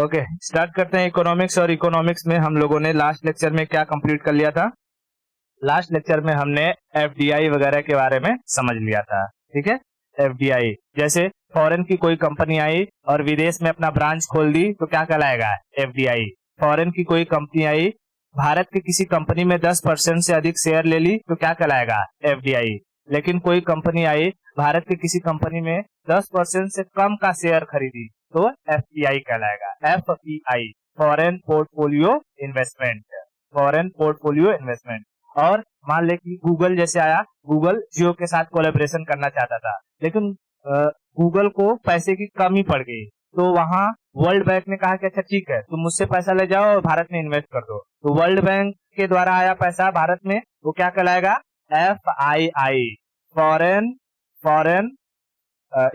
Okay, start करते हैं economics. और इकोनॉमिक्स में हम लोगों ने लास्ट लेक्चर में क्या कंप्लीट कर लिया था? लास्ट लेक्चर में हमने एफडीआई वगैरह के बारे में समझ लिया था। ठीक है, एफडीआई जैसे फॉरेन की कोई कंपनी आई और विदेश में अपना ब्रांच खोल दी तो क्या कहलाएगा? एफडीआई। फॉरेन की कोई कंपनी आई, भारत की किसी कंपनी में 10% से अधिक शेयर ले ली तो क्या कहलाएगा? एफडीआई। लेकिन कोई कंपनी आई, भारत की किसी कंपनी में 10% से कम का शेयर खरीदी तो एफपीआई कहलाएगा। FPI, foreign portfolio investment. Foreign portfolio investment. और मान ले कि गूगल जैसे आया, गूगल जियो के साथ कोलैबोरेशन करना चाहता था, लेकिन गूगल को पैसे की कमी पड़ गई, तो वहां वर्ल्ड बैंक ने कहा कि अच्छा ठीक है, तुम मुझसे पैसा ले जाओ और भारत में इन्वेस्ट कर दो। तो वर्ल्ड बैंक के द्वारा आया पैसा भारत में, वो क्या कहलाएगा? FII, foreign foreign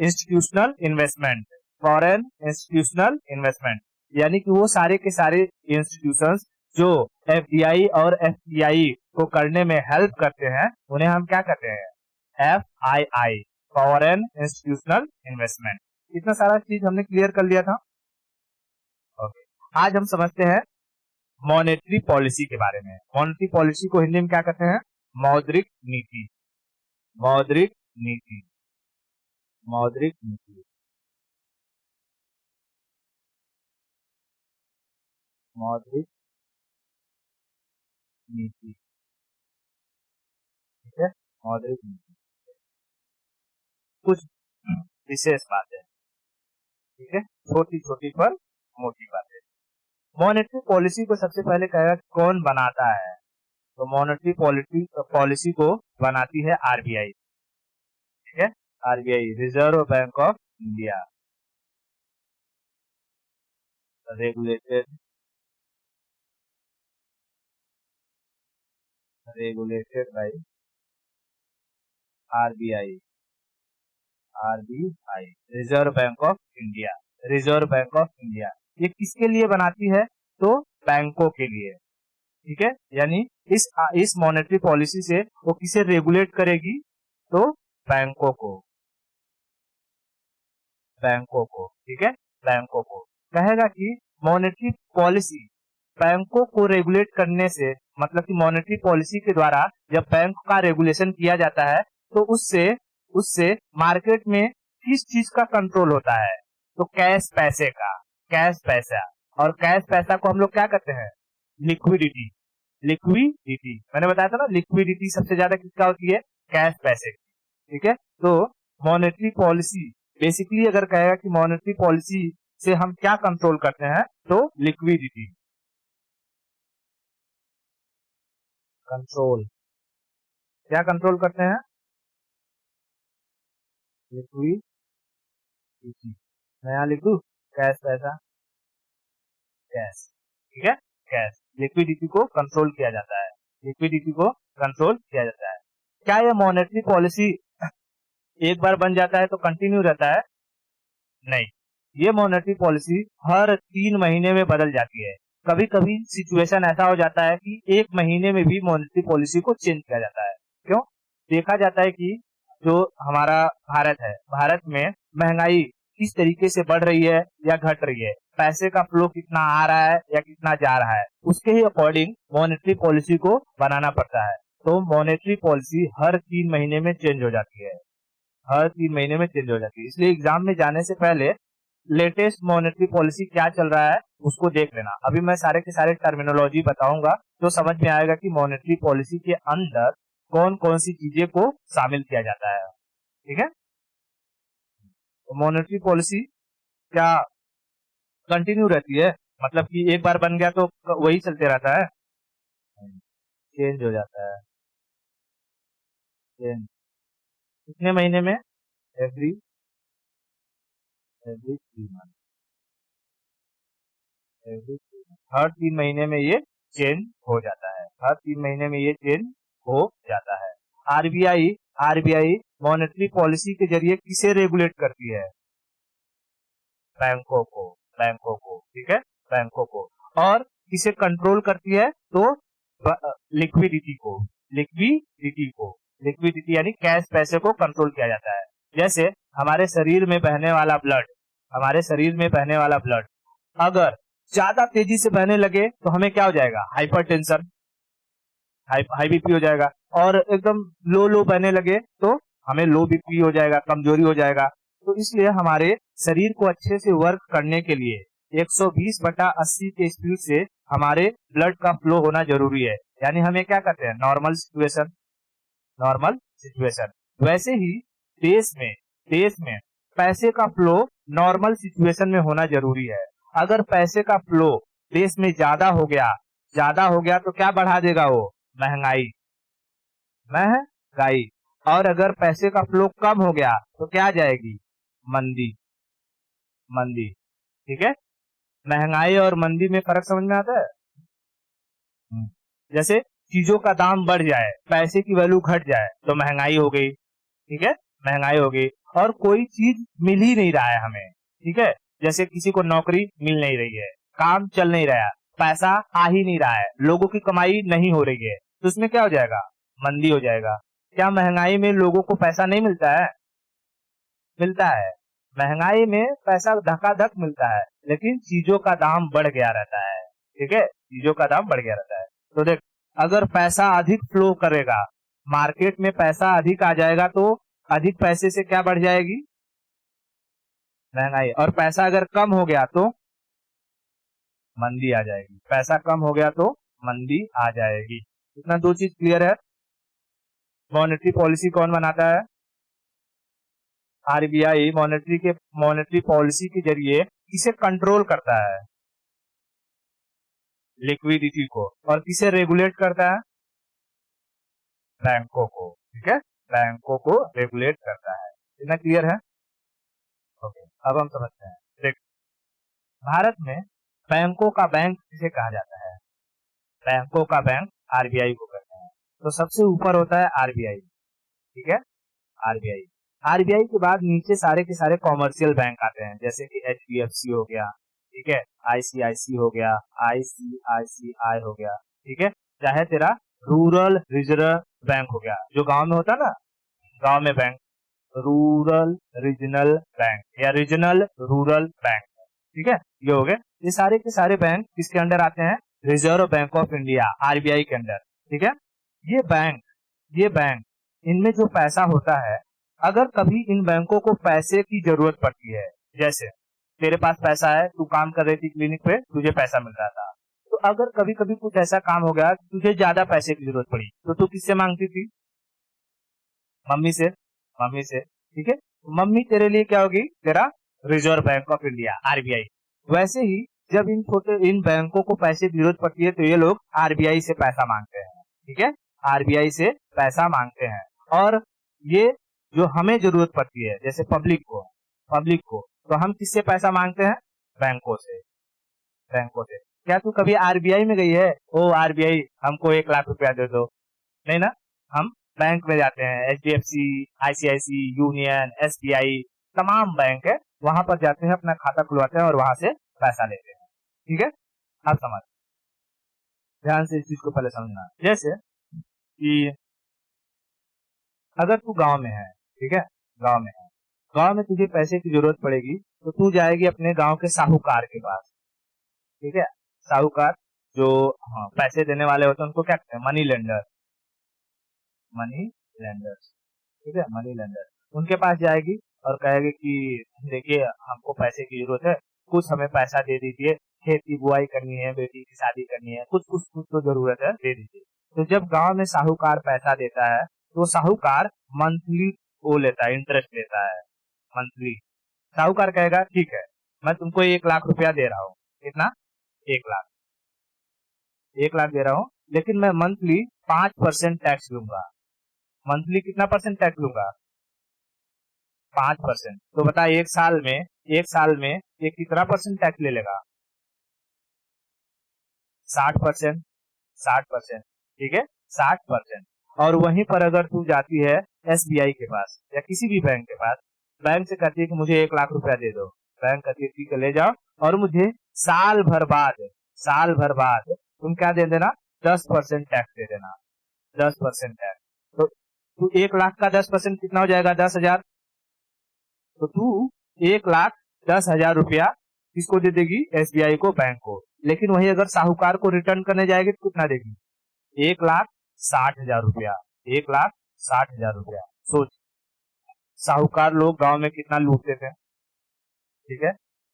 institutional investment. Foreign institutional investment यानी कि वो सारे के सारे इंस्टीट्यूशंस जो एफडीआई और एफपीआई को करने में हेल्प करते हैं, उन्हें हम क्या कहते हैं? FII, foreign institutional investment. इतना सारा चीज हमने क्लियर कर लिया था। ओके, आज हम समझते हैं मॉनेटरी पॉलिसी के बारे में। मॉनेटरी पॉलिसी को हिंदी में क्या कहते हैं? मौद्रिक नीति। मौद्रिक नीति, मौद्रिक नीति, मौद्रिक नीति। ठीक है, मौद्रिक नीति कुछ विशेष बातें। ठीक है, छोटी छोटी पर मोटी बातें। मॉनेटरी पॉलिसी को सबसे पहले कहेगा कौन बनाता है? तो मॉनेटरी पॉलिसी को बनाती है आरबीआई। ठीक है, RBI, reserve bank of India. Regulated by RBI. RBI, reserve bank of India. Reserve bank of India ये किसके लिए बनाती है? तो बैंकों के लिए। ठीक है, यानी इस मॉनेटरी पॉलिसी से वो किसे रेगुलेट करेगी? तो बैंकों को। बैंकों को, ठीक है, बैंकों को कहेगा कि मॉनेटरी पॉलिसी बैंकों को रेगुलेट करने से, मतलब कि मॉनेटरी पॉलिसी के द्वारा जब बैंक का रेगुलेशन किया जाता है तो उससे उससे मार्केट में किस चीज का कंट्रोल होता है? तो कैश पैसे का। कैश पैसा, और कैश पैसा को हम लोग क्या कहते हैं? लिक्विडिटी। लिक्विडिटी मैंने बताया था ना, लिक्विडिटी सबसे ज्यादा किसका होती है? कैश पैसे की। ठीक है, तो मॉनेटरी पॉलिसी बेसिकली अगर कहेगा कि मॉनेटरी पॉलिसी से हम क्या कंट्रोल करते हैं, तो लिक्विडिटी। कंट्रोल, क्या कंट्रोल करते हैं? लिक्विडिटी। मैं यहाँ लिख दूं कैश पैसा, कैश। ठीक है, कैश, लिक्विडिटी को कंट्रोल किया जाता है। लिक्विडिटी को कंट्रोल किया जाता है। क्या यह मॉनेटरी पॉलिसी एक बार बन जाता है तो कंटिन्यू रहता है? नहीं, ये मॉनेटरी पॉलिसी हर 3 महीने में बदल जाती है। कभी कभी सिचुएशन ऐसा हो जाता है कि 1 महीने में भी मॉनेटरी पॉलिसी को चेंज किया जाता है। क्यों? देखा जाता है कि जो हमारा भारत है, भारत में महंगाई किस तरीके से बढ़ रही है या घट रही है, पैसे का फ्लो कितना आ रहा है या कितना जा रहा है, उसके ही अकॉर्डिंग मॉनेटरी पॉलिसी को बनाना पड़ता है। तो मॉनेटरी पॉलिसी हर 3 महीने में चेंज हो जाती है। हर 3 महीने में चेंज हो जाती है, इसलिए एग्जाम में जाने से पहले लेटेस्ट मॉनेटरी पॉलिसी क्या चल रहा है उसको देख लेना। अभी मैं सारे के सारे टर्मिनोलॉजी बताऊंगा तो समझ में आएगा कि मॉनेटरी पॉलिसी के अंदर कौन कौन सी चीजें को शामिल किया जाता है। ठीक है, तो मॉनेटरी पॉलिसी क्या कंटिन्यू रहती है? मतलब कि एक बार बन गया तो वही चलते रहता है? चेंज हो जाता है। चेंज कितने महीने में? Every every 3 month. हर 3 महीने में ये चेंज हो जाता है। हर 3 महीने में ये चेंज हो जाता है। आरबीआई आरबीआई मॉनेटरी पॉलिसी के जरिए किसे रेगुलेट करती है? बैंकों को। बैंकों को, ठीक है, बैंकों को। और किसे कंट्रोल करती है? तो लिक्विडिटी को। लिक्विडिटी को, लिक्विडिटी यानी कैश पैसे को कंट्रोल किया जाता है। जैसे हमारे शरीर में बहने वाला ब्लड, हमारे शरीर में बहने वाला ब्लड अगर ज्यादा तेजी से बहने लगे तो हमें क्या हो जाएगा, हाइपरटेंशन, हाई बीपी हो जाएगा। और एकदम लो लो बहने लगे तो हमें लो बीपी हो जाएगा, कमजोरी हो जाएगा। तो इसलिए हमारे शरीर को अच्छे से वर्क करने के लिए 120/80 के स्पीड से हमारे ब्लड का फ्लो होना जरूरी है। यानी हमें क्या करते हैं, नॉर्मल सिचुएशन, नॉर्मल सिचुएशन। वैसे ही देश में पैसे का फ्लो नॉर्मल सिचुएशन में होना जरूरी है। अगर पैसे का फ्लो देश में ज्यादा हो गया तो क्या बढ़ा देगा वो, महंगाई, महंगाई। और अगर पैसे का फ्लो कम हो गया तो क्या आ जाएगी, मंदी, मंदी। ठीक है, महंगाई और मंदी में फर्क समझ में आता है। जैसे चीजों का दाम बढ़ जाए, पैसे की वैल्यू घट जाए तो महंगाई हो गई। ठीक है, महंगाई हो गई। और कोई चीज मिल ही नहीं रहा है हमें, ठीक है, जैसे किसी को नौकरी मिल नहीं रही है, काम चल नहीं रहा है, पैसा आ ही नहीं रहा है, लोगों की कमाई नहीं हो रही है, तो उसमें क्या हो जाएगा, मंदी हो जाएगा। क्या महंगाई में लोगों को पैसा नहीं मिलता है, मिलता है। महंगाई में पैसा धकाधक मिलता है, लेकिन चीजों का दाम बढ़ गया रहता है। ठीक है, चीजों का दाम बढ़ गया रहता है। तो देख, अगर पैसा अधिक फ्लो करेगा, मार्केट में पैसा अधिक आ जाएगा तो अधिक पैसे से क्या बढ़ जाएगी, महंगाई। और पैसा अगर कम हो गया तो मंदी आ जाएगी, पैसा कम हो गया तो मंदी आ जाएगी। इतना दो चीज क्लियर है। मॉनेटरी पॉलिसी कौन बनाता है, आरबीआई मॉनेटरी पॉलिसी के जरिए किसे कंट्रोल करता है, लिक्विडिटी को। और किसे रेगुलेट करता है, बैंकों को। ठीक है, बैंकों को रेगुलेट करता है। इतना क्लियर है। ओके, अब हम समझते हैं। देख, भारत में बैंकों का बैंक किसे कहा जाता है, बैंकों का बैंक आरबीआई को कहते हैं। तो सबसे ऊपर होता है आरबीआई। ठीक है, आरबीआई। आरबीआई के बाद नीचे सारे के सारे कॉमर्शियल बैंक आते हैं, जैसे कि एचडीएफसी हो गया, ठीक है, आईसीआईसी हो गया, आईसीआईसीआई हो गया। ठीक है, चाहे तेरा रूरल रिजर्व बैंक हो गया, जो गांव में होता है ना, गांव में बैंक, रूरल रीजनल बैंक या रीजनल रूरल बैंक। ठीक है, ये हो गए। ये सारे के सारे बैंक किसके अंडर आते हैं, reserve bank of India, RBI के अंडर। ठीक है, ये बैंक इनमें जो पैसा होता है, अगर कभी इन बैंकों को पैसे की जरूरत पड़ती है, जैसे तेरे पास पैसा है, तू काम कर रही थी क्लिनिक पे, तुझे पैसा मिल रहा था, तो अगर कभी कभी कुछ ऐसा काम हो गया, तुझे ज्यादा पैसे की जरूरत पड़ी, तो तू किससे मांगती थी, मम्मी से, मम्मी से। ठीक है, मम्मी तेरे लिए क्या होगी, तेरा reserve bank of India, RBI. वैसे ही जब इन बैंकों को पैसे की जरूरत पड़ती है तो ये लोग आरबीआई से पैसा मांगते हैं। ठीक है, आरबीआई से पैसा मांगते हैं। और ये जो हमें जरूरत पड़ती है, जैसे पब्लिक को तो हम किससे पैसा मांगते हैं, बैंकों से, बैंकों से। क्या तू कभी आरबीआई में गई है, ओ आरबीआई हमको 1 लाख रुपया दे दो, नहीं ना। हम बैंक में जाते हैं, एचडीएफसी, आईसीआईसी, यूनियन, एसबीआई, तमाम बैंक है, वहां पर जाते हैं, अपना खाता खुलवाते हैं और वहां से पैसा लेते हैं। ठीक है, अब समझ, ध्यान से इस चीज को पहले समझना। जैसे कि अगर तू गांव में है, ठीक है, गांव में तुझे पैसे की जरूरत पड़ेगी तो तू जाएगी अपने गांव के साहूकार के पास। ठीक है, साहूकार जो पैसे देने वाले होते हैं उनको क्या कहते हैं, मनी लेंडर, मनी लेंडर्स। ठीक है, मनी लेंडर। उनके पास जाएगी और कहेगी कि देखिए हमको पैसे की जरूरत है, कुछ हमें पैसा दे दीजिए, खेती बुआई करनी है, बेटी की शादी करनी है, कुछ कुछ कुछ तो जरूरत है, दे दीजिए। तो जब गांव में साहूकार पैसा देता है तो साहूकार मंथली वो लेता है, इंटरेस्ट लेता है मंथली। साहूकार कहेगा ठीक है, मैं तुमको 1 लाख रुपया दे रहा हूँ, कितना, 1 लाख, 1 लाख दे रहा हूँ, लेकिन मैं मंथली 5% टैक्स लूंगा। मंथली कितना परसेंट टैक्स लूंगा, 5%। तो बता एक साल में ये कितना परसेंट टैक्स ले लेगा, 60%, 60%। ठीक है, 60%। और वहीं पर अगर तू जाती है एसबीआई के पास या किसी भी बैंक के पास, बैंक से कहती है कि मुझे 1 लाख रुपया दे दो, बैंक कहती है ठीक है ले जाओ, और मुझे साल भर बाद तुम क्या दे देना, 10% टैक्स दे देना, 10% टैक्स। तो तू 1 लाख का 10% कितना हो जाएगा, 10,000। तो तू 1,10,000 रुपया किसको दे देगी? एसबीआई को, बैंक को। लेकिन वही अगर साहूकार को रिटर्न करने जाएगी तो कितना देगी? 1,60,000 रुपया। 1,60,000 रुपया। सोच, साहूकार लोग गांव में कितना लूटते थे, ठीक है,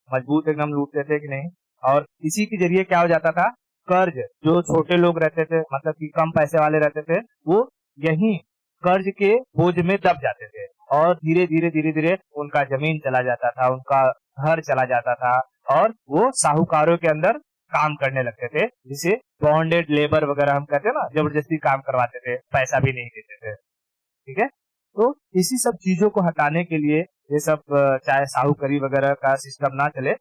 मजबूत एकदम लूटते थे कि नहीं। और इसी के जरिए क्या हो जाता था, कर्ज, जो छोटे लोग रहते थे, मतलब कि कम पैसे वाले रहते थे, वो यही कर्ज के बोझ में दब जाते थे और धीरे धीरे धीरे धीरे उनका जमीन चला जाता था, उनका घर चला जाता था और वो साहूकारों के अंदर काम करने लगते थे, जिसे बॉन्डेड लेबर वगैरह हम कहते हैं ना, जबरदस्ती काम करवाते थे, पैसा भी नहीं देते थे, ठीक है। तो इसी सब चीजों को हटाने के लिए ये सब चाहे साहूकरी वगैरह का सिस्टम ना चले,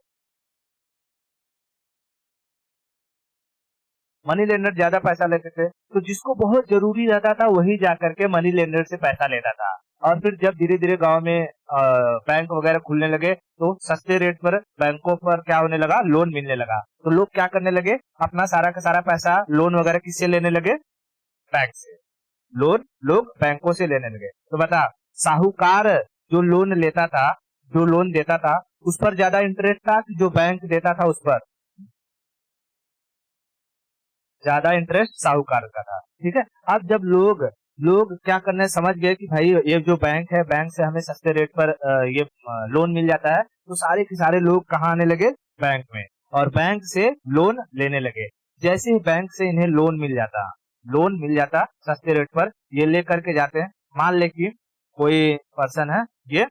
मनी लेंडर ज्यादा पैसा लेते थे, तो जिसको बहुत जरूरी रहता था वही जाकर के मनी लेंडर से पैसा लेता था। और फिर जब धीरे धीरे गांव में बैंक वगैरह खुलने लगे तो सस्ते रेट पर बैंकों पर क्या होने लगा, लोन मिलने लगा। तो लोग क्या करने लगे, अपना सारा का सारा पैसा लोन वगैरह किससे लेने लगे? बैंक से। लोन लोग बैंकों से लेने लगे। तो बता, साहूकार जो लोन लेता था, जो लोन देता था, उस पर ज्यादा इंटरेस्ट था कि जो बैंक देता था उस पर? ज्यादा इंटरेस्ट साहूकार का था, ठीक है। अब जब लोग लोग क्या करने समझ गए कि भाई ये जो बैंक है, बैंक से हमें सस्ते रेट पर ये लोन मिल जाता है, तो सारे के सारे लोग कहाँ आने लगे? बैंक में। और बैंक से लोन लेने लगे। जैसे ही बैंक से इन्हें लोन मिल जाता सस्ते रेट पर, ये ले करके जाते हैं। मान ले कि कोई पर्सन है, ये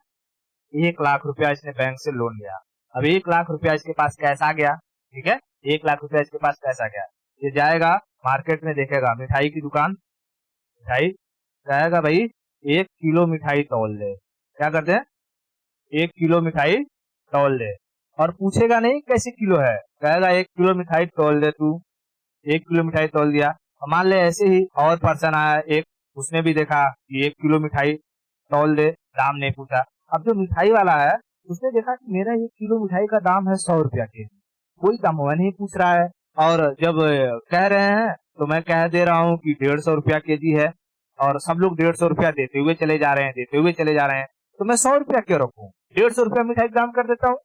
1,00,000 रुपया इसने बैंक से लोन लिया। अब 1,00,000 रुपया इसके पास कैश आ गया, ठीक है, 1,00,000 रुपया इसके पास कैश आ गया। ये जाएगा मार्केट में, देखेगा मिठाई की दुकान, मिठाई, कहेगा भाई 1 किलो मिठाई तौल दे। क्या करते हैं? 1 किलो मिठाई तौल दे। और पूछेगा नहीं कैसे किलो है, कहेगा 1 किलो मिठाई तौल दे तू। 1 किलो मिठाई तौल दिया। मान ले ऐसे ही और पर्सन आया एक, उसने भी देखा कि 1 किलो मिठाई तौल दे, दाम नहीं पूछा। अब जो मिठाई वाला है उसने देखा कि मेरा 1 किलो मिठाई का दाम है 100 रुपया के जी, कोई दाम हुआ नहीं पूछ रहा है। और जब कह रहे हैं तो मैं कह दे रहा हूँ कि 150 रुपया के जी है, और सब लोग 150 रुपया देते हुए चले जा रहे हैं, देते हुए चले जा रहे हैं, तो मैं 100 रुपया क्यों रखूं? 150 रुपया मिठाई का दाम कर देता हूँ,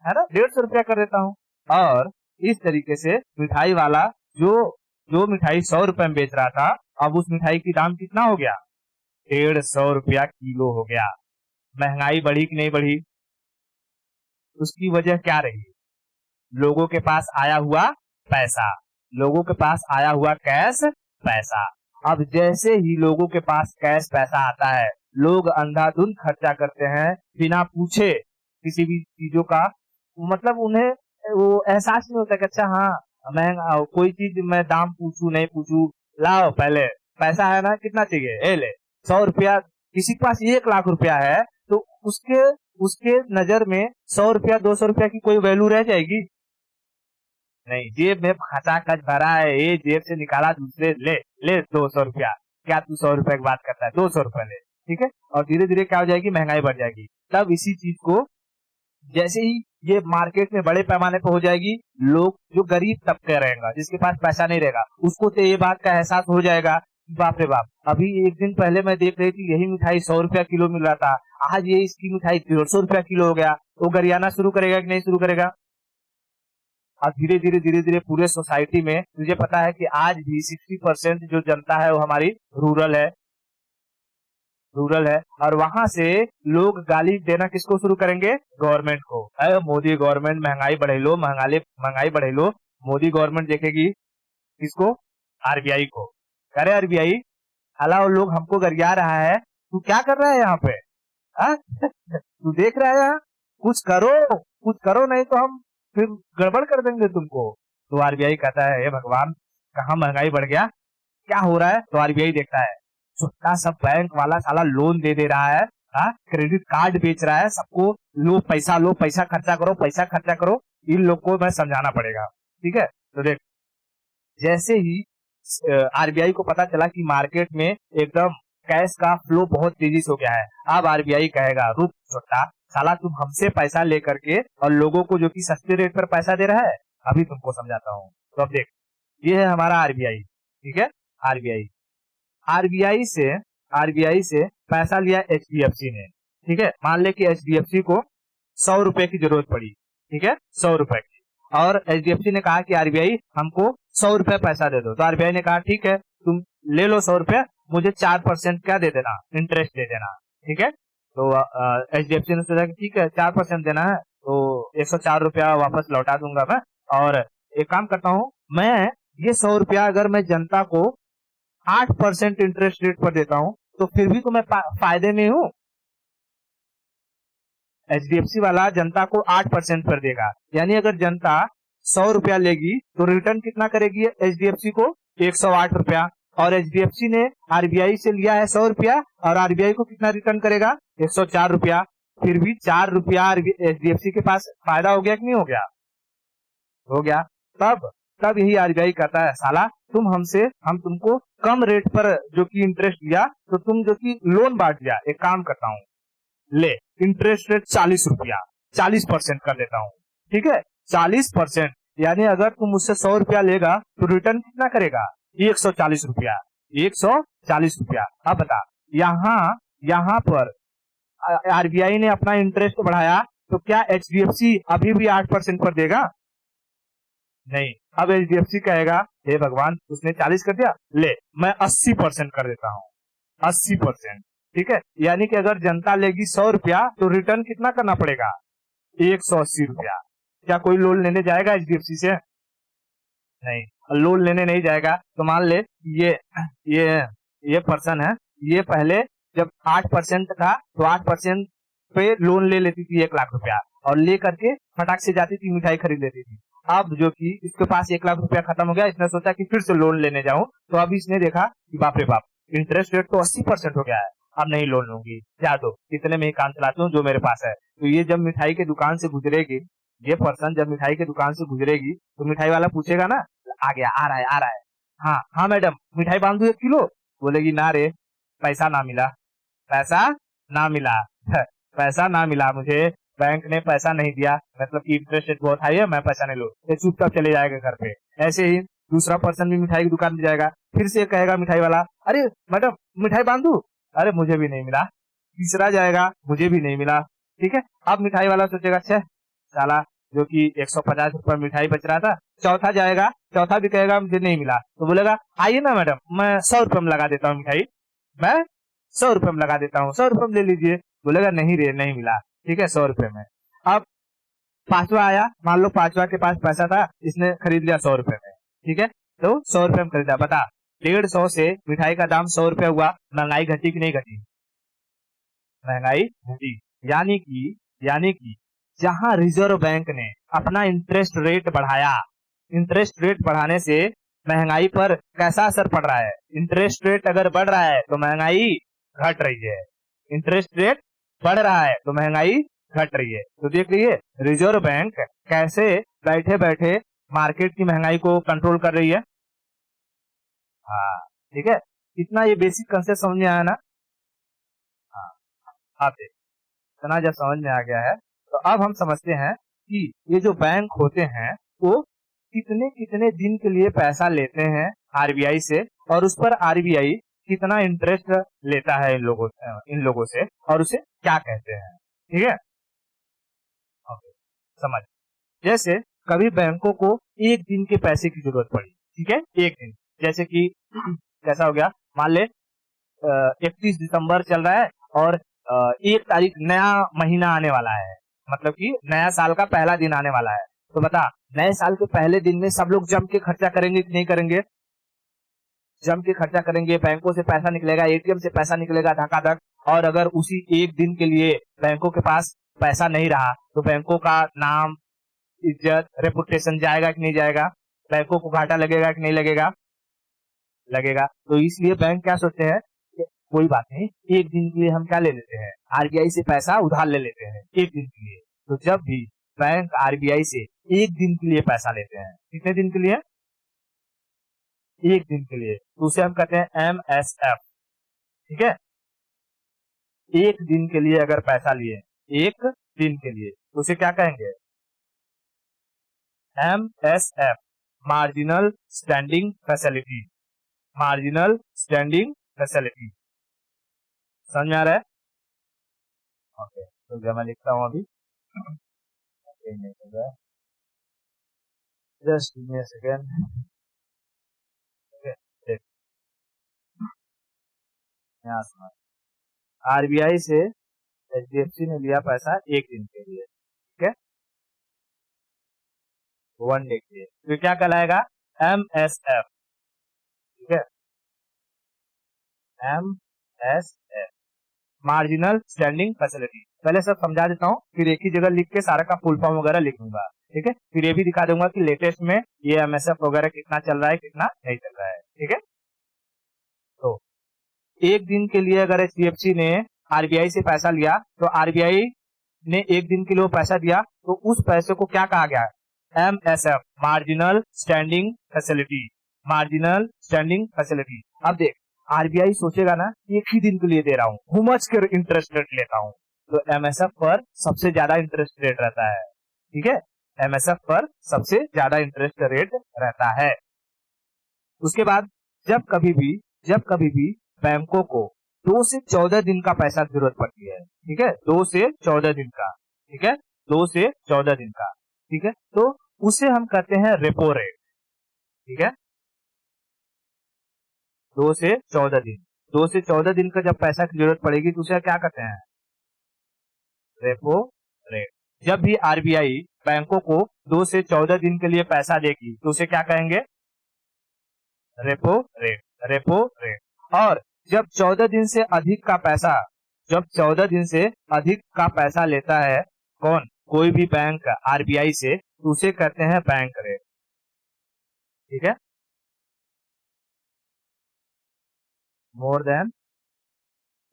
है ना, 150 रुपया कर देता हूँ। और इस तरीके से मिठाई वाला जो जो मिठाई 100 रुपए में बेच रहा था, अब उस मिठाई की दाम कितना हो गया? 150 रुपया किलो हो गया। महंगाई बढ़ी कि नहीं बढ़ी? उसकी वजह क्या रही? लोगों के पास आया हुआ पैसा, लोगों के पास आया हुआ कैश पैसा। अब जैसे ही लोगों के पास कैश पैसा आता है, लोग अंधाधुंध खर्चा करते हैं बिना पूछे किसी भी चीजों का। मतलब उन्हें वो एहसास नहीं होता कि अच्छा हाँ, महंगा कोई चीज मैं दाम पूछू नहीं पूछू, लाओ पहले पैसा है ना, कितना चाहिए, ए ले 100 रुपया। किसी के पास 1,00,000 रुपया है तो उसके उसके नजर में 100 रुपया 200 रुपया की कोई वैल्यू रह जाएगी? नहीं। जेब में खचाखच भरा है, ये जेब से निकाला, दूसरे ले ले 200 रुपया। क्या तू 100 रुपए की बात करता है? 200 रुपए ले, ठीक है। और धीरे धीरे क्या हो जाएगी, महंगाई बढ़ जाएगी। तब इसी चीज को जैसे ही ये मार्केट में बड़े पैमाने पर हो जाएगी, लोग जो गरीब तबके रहेगा, जिसके पास पैसा नहीं रहेगा, उसको तो ये बात का एहसास हो जाएगा, बाप रे बाप, अभी एक दिन पहले मैं देख रही थी यही मिठाई 100 रुपया किलो मिल रहा था, आज ये इसकी मिठाई 150 रुपया किलो हो गया। वो गरियाना शुरू करेगा कि नहीं शुरू करेगा? और धीरे धीरे धीरे धीरे पूरे सोसाइटी में, तुझे पता है कि आज भी 60% जो जनता है वो हमारी रूरल है, रूरल है। और वहां से लोग गाली देना किसको शुरू करेंगे? गवर्नमेंट को। अरे मोदी गवर्नमेंट महंगाई बढ़े लो, महंगाई बढ़े लो। मोदी गवर्नमेंट देखेगी किसको? आरबीआई को। अरे आरबीआई, अला वो लोग हमको गरिया रहा है, तू क्या कर रहा है यहाँ पे? हाँ? तू देख रहा है यहाँ? कुछ करो, कुछ करो, नहीं तो हम फिर गड़बड़ कर देंगे तुमको। तो आरबीआई कहता है हे भगवान, कहाँ महंगाई बढ़ गया, क्या हो रहा है? तो आरबीआई देखता है छोटा सा बैंक वाला साला लोन दे दे रहा है, हाँ, क्रेडिट कार्ड बेच रहा है सबको, लो, पैसा खर्चा करो, पैसा खर्चा करो। इन लोग को मैं समझाना पड़ेगा, ठीक है। तो देख, जैसे ही आरबीआई को पता चला कि मार्केट में एकदम कैश का फ्लो बहुत तेजी से हो गया है, अब आरबीआई कहेगा रुक छोटा साला, तुम हमसे पैसा लेकर के और लोगों को जो कि सस्ते रेट पर पैसा दे रहा है, अभी तुमको समझाता हूँ। तो अब देख, ये है हमारा आरबीआई, ठीक है। आरबीआई आरबीआई से आरबीआई से पैसा लिया एचडीएफसी ने, ठीक है। मान ले कि एचडीएफसी को 100 रुपए की जरूरत पड़ी, ठीक है, 100 रुपए की, और एचडीएफसी ने कहा कि आरबीआई हमको 100 रुपए पैसा दे दो, तो आरबीआई ने कहा ठीक है तुम ले लो 100 रुपए, मुझे 4% क्या दे देना, इंटरेस्ट दे देना, ठीक है। तो एचडीएफसी ने सोचा कि ठीक है 4% देना है तो 104 रुपया वापस लौटा दूंगा मैं, और एक काम करता हूँ मैं, ये 100 रुपया अगर मैं जनता को 8% इंटरेस्ट रेट पर देता हूँ तो फिर भी तो मैं फायदे में हूँ। एचडीएफसी वाला जनता को 8% पर देगा, यानी अगर जनता 100 रुपया लेगी तो रिटर्न कितना करेगी एचडीएफसी को, 108 रुपया, और एचडीएफसी ने आरबीआई से लिया है 100 रुपया, और आरबीआई को कितना रिटर्न करेगा, 104 रुपया, फिर भी 4 रुपया एचडीएफसी के पास फायदा हो गया कि नहीं हो गया, हो गया। तब यही आरबीआई कहता है साला हम तुमको कम रेट पर जो कि इंटरेस्ट दिया तो तुम जो कि लोन बांट दिया, एक काम करता हूँ ले इंटरेस्ट रेट 40 रुपया, 40% कर देता हूँ, ठीक है, 40%, यानी अगर तुम मुझसे 100 रुपया लेगा तो रिटर्न कितना करेगा, 140 रुपया, 140 रुपया। अब बता, यहाँ पर आरबीआई ने अपना इंटरेस्ट बढ़ाया तो क्या एचडीएफसी अभी भी 8% पर देगा, नहीं। अब एचडीएफसी कहेगा हे भगवान उसने 40 कर दिया, ले मैं 80% कर देता हूँ, 80%, ठीक है, यानी कि अगर जनता लेगी 100 रुपया तो रिटर्न कितना करना पड़ेगा, 180 रुपया। क्या कोई लोन लेने जाएगा एचडीएफसी से, नहीं, लोन लेने नहीं जाएगा। तो मान ले ये पर्सन है, ये पहले जब 8% था तो 8% पे लोन ले लेती थी 1 लाख रुपया, और ले करके फटाक से जाती थी मिठाई खरीद लेती थी। अब जो कि इसके पास 1 लाख रुपया खत्म हो गया, इसने सोचा कि फिर से लोन लेने जाऊं, तो अब इसने देखा कि बाप रे बाप इंटरेस्ट रेट तो 80% हो गया है, अब नहीं लोन लूंगी, जा दो इतने में ही काम चलाती हूँ जो मेरे पास है। तो ये जब मिठाई के दुकान से गुजरेगी, ये पर्सन जब मिठाई के दुकान से गुजरेगी तो मिठाई वाला पूछेगा ना, आ गया, आ रहा है, हाँ हाँ मैडम मिठाई बांध दो 1 किलो, बोलेगी ना रे पैसा ना मिला, पैसा ना मिला पैसा ना मिला मुझे, बैंक ने पैसा नहीं दिया, मतलब कि इंटरेस्ट रेट बहुत हाई है, मैं पैसा नहीं लूँ, ये चुपचाप चले जाएगा घर पे। ऐसे ही दूसरा पर्सन भी मिठाई की दुकान में जाएगा, फिर से कहेगा मिठाई वाला, अरे मैडम मिठाई बांधू, अरे मुझे भी नहीं मिला, तीसरा जाएगा, मुझे भी नहीं मिला, ठीक है। अब मिठाई वाला सोचेगा अच्छा साला जो कि 150 रुपए मिठाई बच रहा था, चौथा जाएगा, चौथा भी कहेगा मुझे नहीं मिला, तो बोलेगा आइए ना मैडम मैं 100 रुपए में लगा देता हूँ मिठाई, मैं 100 रुपए में लगा देता हूँ, 100 रुपए में ले लीजिए, बोलेगा नहीं रे नहीं मिला, ठीक है 100 रुपए में। अब पांचवा आया, मान लो पांचवा के पास पैसा था, इसने खरीद लिया 100 रुपए में, ठीक है, तो 100 रुपए में खरीदा, बता 150 से मिठाई का दाम 100 रुपया हुआ, महंगाई घटी कि नहीं घटी, महंगाई घटी, यानी कि जहां रिजर्व बैंक ने अपना इंटरेस्ट रेट बढ़ाया, इंटरेस्ट रेट बढ़ाने से महंगाई पर कैसा असर पड़ रहा है, इंटरेस्ट रेट अगर बढ़ रहा है तो महंगाई घट रही है, इंटरेस्ट रेट बढ़ रहा है तो महंगाई घट रही है। तो देख लीजिए रिजर्व बैंक कैसे बैठे बैठे मार्केट की महंगाई को कंट्रोल कर रही है। हाँ ठीक है, इतना ये बेसिक कंसेप्ट समझ में आया ना, हाँ आप देख इतना जब समझ में आ गया है तो अब हम समझते हैं कि ये जो बैंक होते हैं वो कितने कितने दिन के लिए पैसा लेते हैं आरबीआई से, और उस पर आरबीआई कितना इंटरेस्ट लेता है इन लोगों से, और उसे क्या कहते हैं, ठीक है। ओके समझ, जैसे कभी बैंकों को एक दिन के पैसे की जरूरत पड़ी, ठीक है, एक दिन, जैसे कि कैसा हो गया, मान ले 31 दिसंबर चल रहा है और 1 तारीख नया महीना आने वाला है, मतलब कि नया साल का पहला दिन आने वाला है, तो बता नए साल के पहले दिन में सब लोग जम के खर्चा करेंगे कि नहीं करेंगे, जम के खर्चा करेंगे, बैंकों से पैसा निकलेगा, एटीएम से पैसा निकलेगा धकाधक, और अगर उसी एक दिन के लिए बैंकों के पास पैसा नहीं रहा तो बैंकों का नाम इज्जत रेपुटेशन जाएगा कि नहीं जाएगा, बैंकों को घाटा लगेगा कि नहीं लगेगा, लगेगा। तो इसलिए बैंक क्या सोचते हैं कि कोई बात नहीं, एक दिन के लिए हम क्या ले लेते हैं, आरबीआई से पैसा उधार ले लेते हैं एक दिन के लिए। तो जब भी बैंक आरबीआई से एक दिन के लिए पैसा लेते हैं, कितने दिन के लिए, एक दिन के लिए, तो उसे हम कहते हैं एमएसएफ, ठीक है। एक दिन के लिए अगर पैसा लिए, एक दिन के लिए, तो उसे क्या कहेंगे, MSF, marginal standing facility, marginal standing facility, समझ में आ रहा है। ओके तो मैं लिखता हूं अभी just give me a second. यहाँ सुना, आरबीआई से एचडीएफसी ने लिया पैसा एक दिन के लिए, ठीक है, 1 डे के लिए, तो क्या कहलाएगा, MSF, ठीक है, MSF, मार्जिनल स्टैंडिंग फैसिलिटी। पहले सब समझा देता हूँ, फिर एक ही जगह लिख के सारा का फुल फॉर्म वगैरह लिख दूंगा, ठीक है, फिर ये भी दिखा दूंगा कि लेटेस्ट में ये MSF वगैरह कितना चल रहा है, कितना नहीं चल रहा है, ठीक है। तो एक दिन के लिए अगर एचडीएफसी ने आरबीआई से पैसा लिया, तो आरबीआई ने एक दिन के लिए वो पैसा दिया, तो उस पैसे को क्या कहा गया, MSF, marginal standing facility, marginal standing facility. अब देख, आरबीआई सोचेगा ना, एक ही दिन के लिए दे रहा हूँ, हुमच के इंटरेस्ट रेट लेता हूँ, तो MSF पर सबसे ज्यादा इंटरेस्ट रेट रहता है, ठीक है, MSF पर सबसे ज्यादा इंटरेस्ट रेट रहता है। उसके बाद जब कभी भी बैंकों को 2 से 14 दिन का पैसा जरूरत पड़ती है, ठीक है, 2 से 14 दिन का, ठीक है, 2 से 14 दिन का, ठीक है, तो उसे हम कहते हैं रेपो रेट, ठीक है, 2 से 14 दिन, 2 से 14 दिन का जब पैसा की जरूरत पड़ेगी तो उसे क्या कहते हैं, रेपो रेट। जब भी आरबीआई बैंकों को 2 से 14 दिन के लिए पैसा देगी तो उसे क्या कहेंगे, रेपो रेट, रेपो रेट। और जब 14 दिन से अधिक का पैसा, जब 14 दिन से अधिक का पैसा लेता है कौन, कोई भी बैंक आरबीआई से, तो उसे कहते हैं बैंक रेट, ठीक है, मोर देन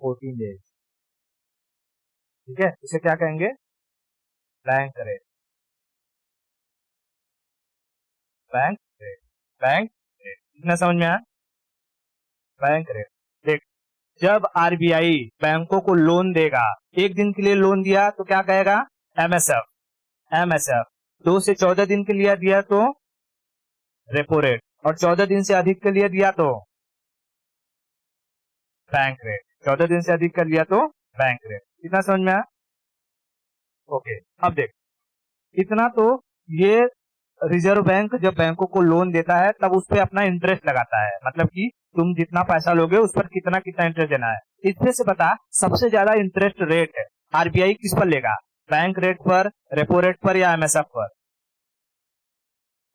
14 डेज, ठीक है, इसे क्या कहेंगे, bank rate, bank rate, bank rate. इतना समझ में आया, बैंक रेट। देख, जब आरबीआई बैंकों को लोन देगा, एक दिन के लिए लोन दिया तो क्या कहेगा, MSF, MSF, 2 से 14 दिन के लिए दिया तो रेपो रेट, और 14 दिन से अधिक के लिए दिया तो बैंक रेट, 14 दिन से अधिक कर लिया तो बैंक रेट। इतना समझ में आया, ओके। अब देख, इतना तो ये रिजर्व बैंक जब बैंकों को लोन देता है तब उस पर अपना इंटरेस्ट लगाता है, मतलब कि तुम जितना पैसा लोगे उस पर कितना कितना इंटरेस्ट देना है। इसमें से बता, सबसे ज्यादा इंटरेस्ट रेट आरबीआई किस पर लेगा, बैंक रेट पर, रेपो रेट पर, या MSF पर,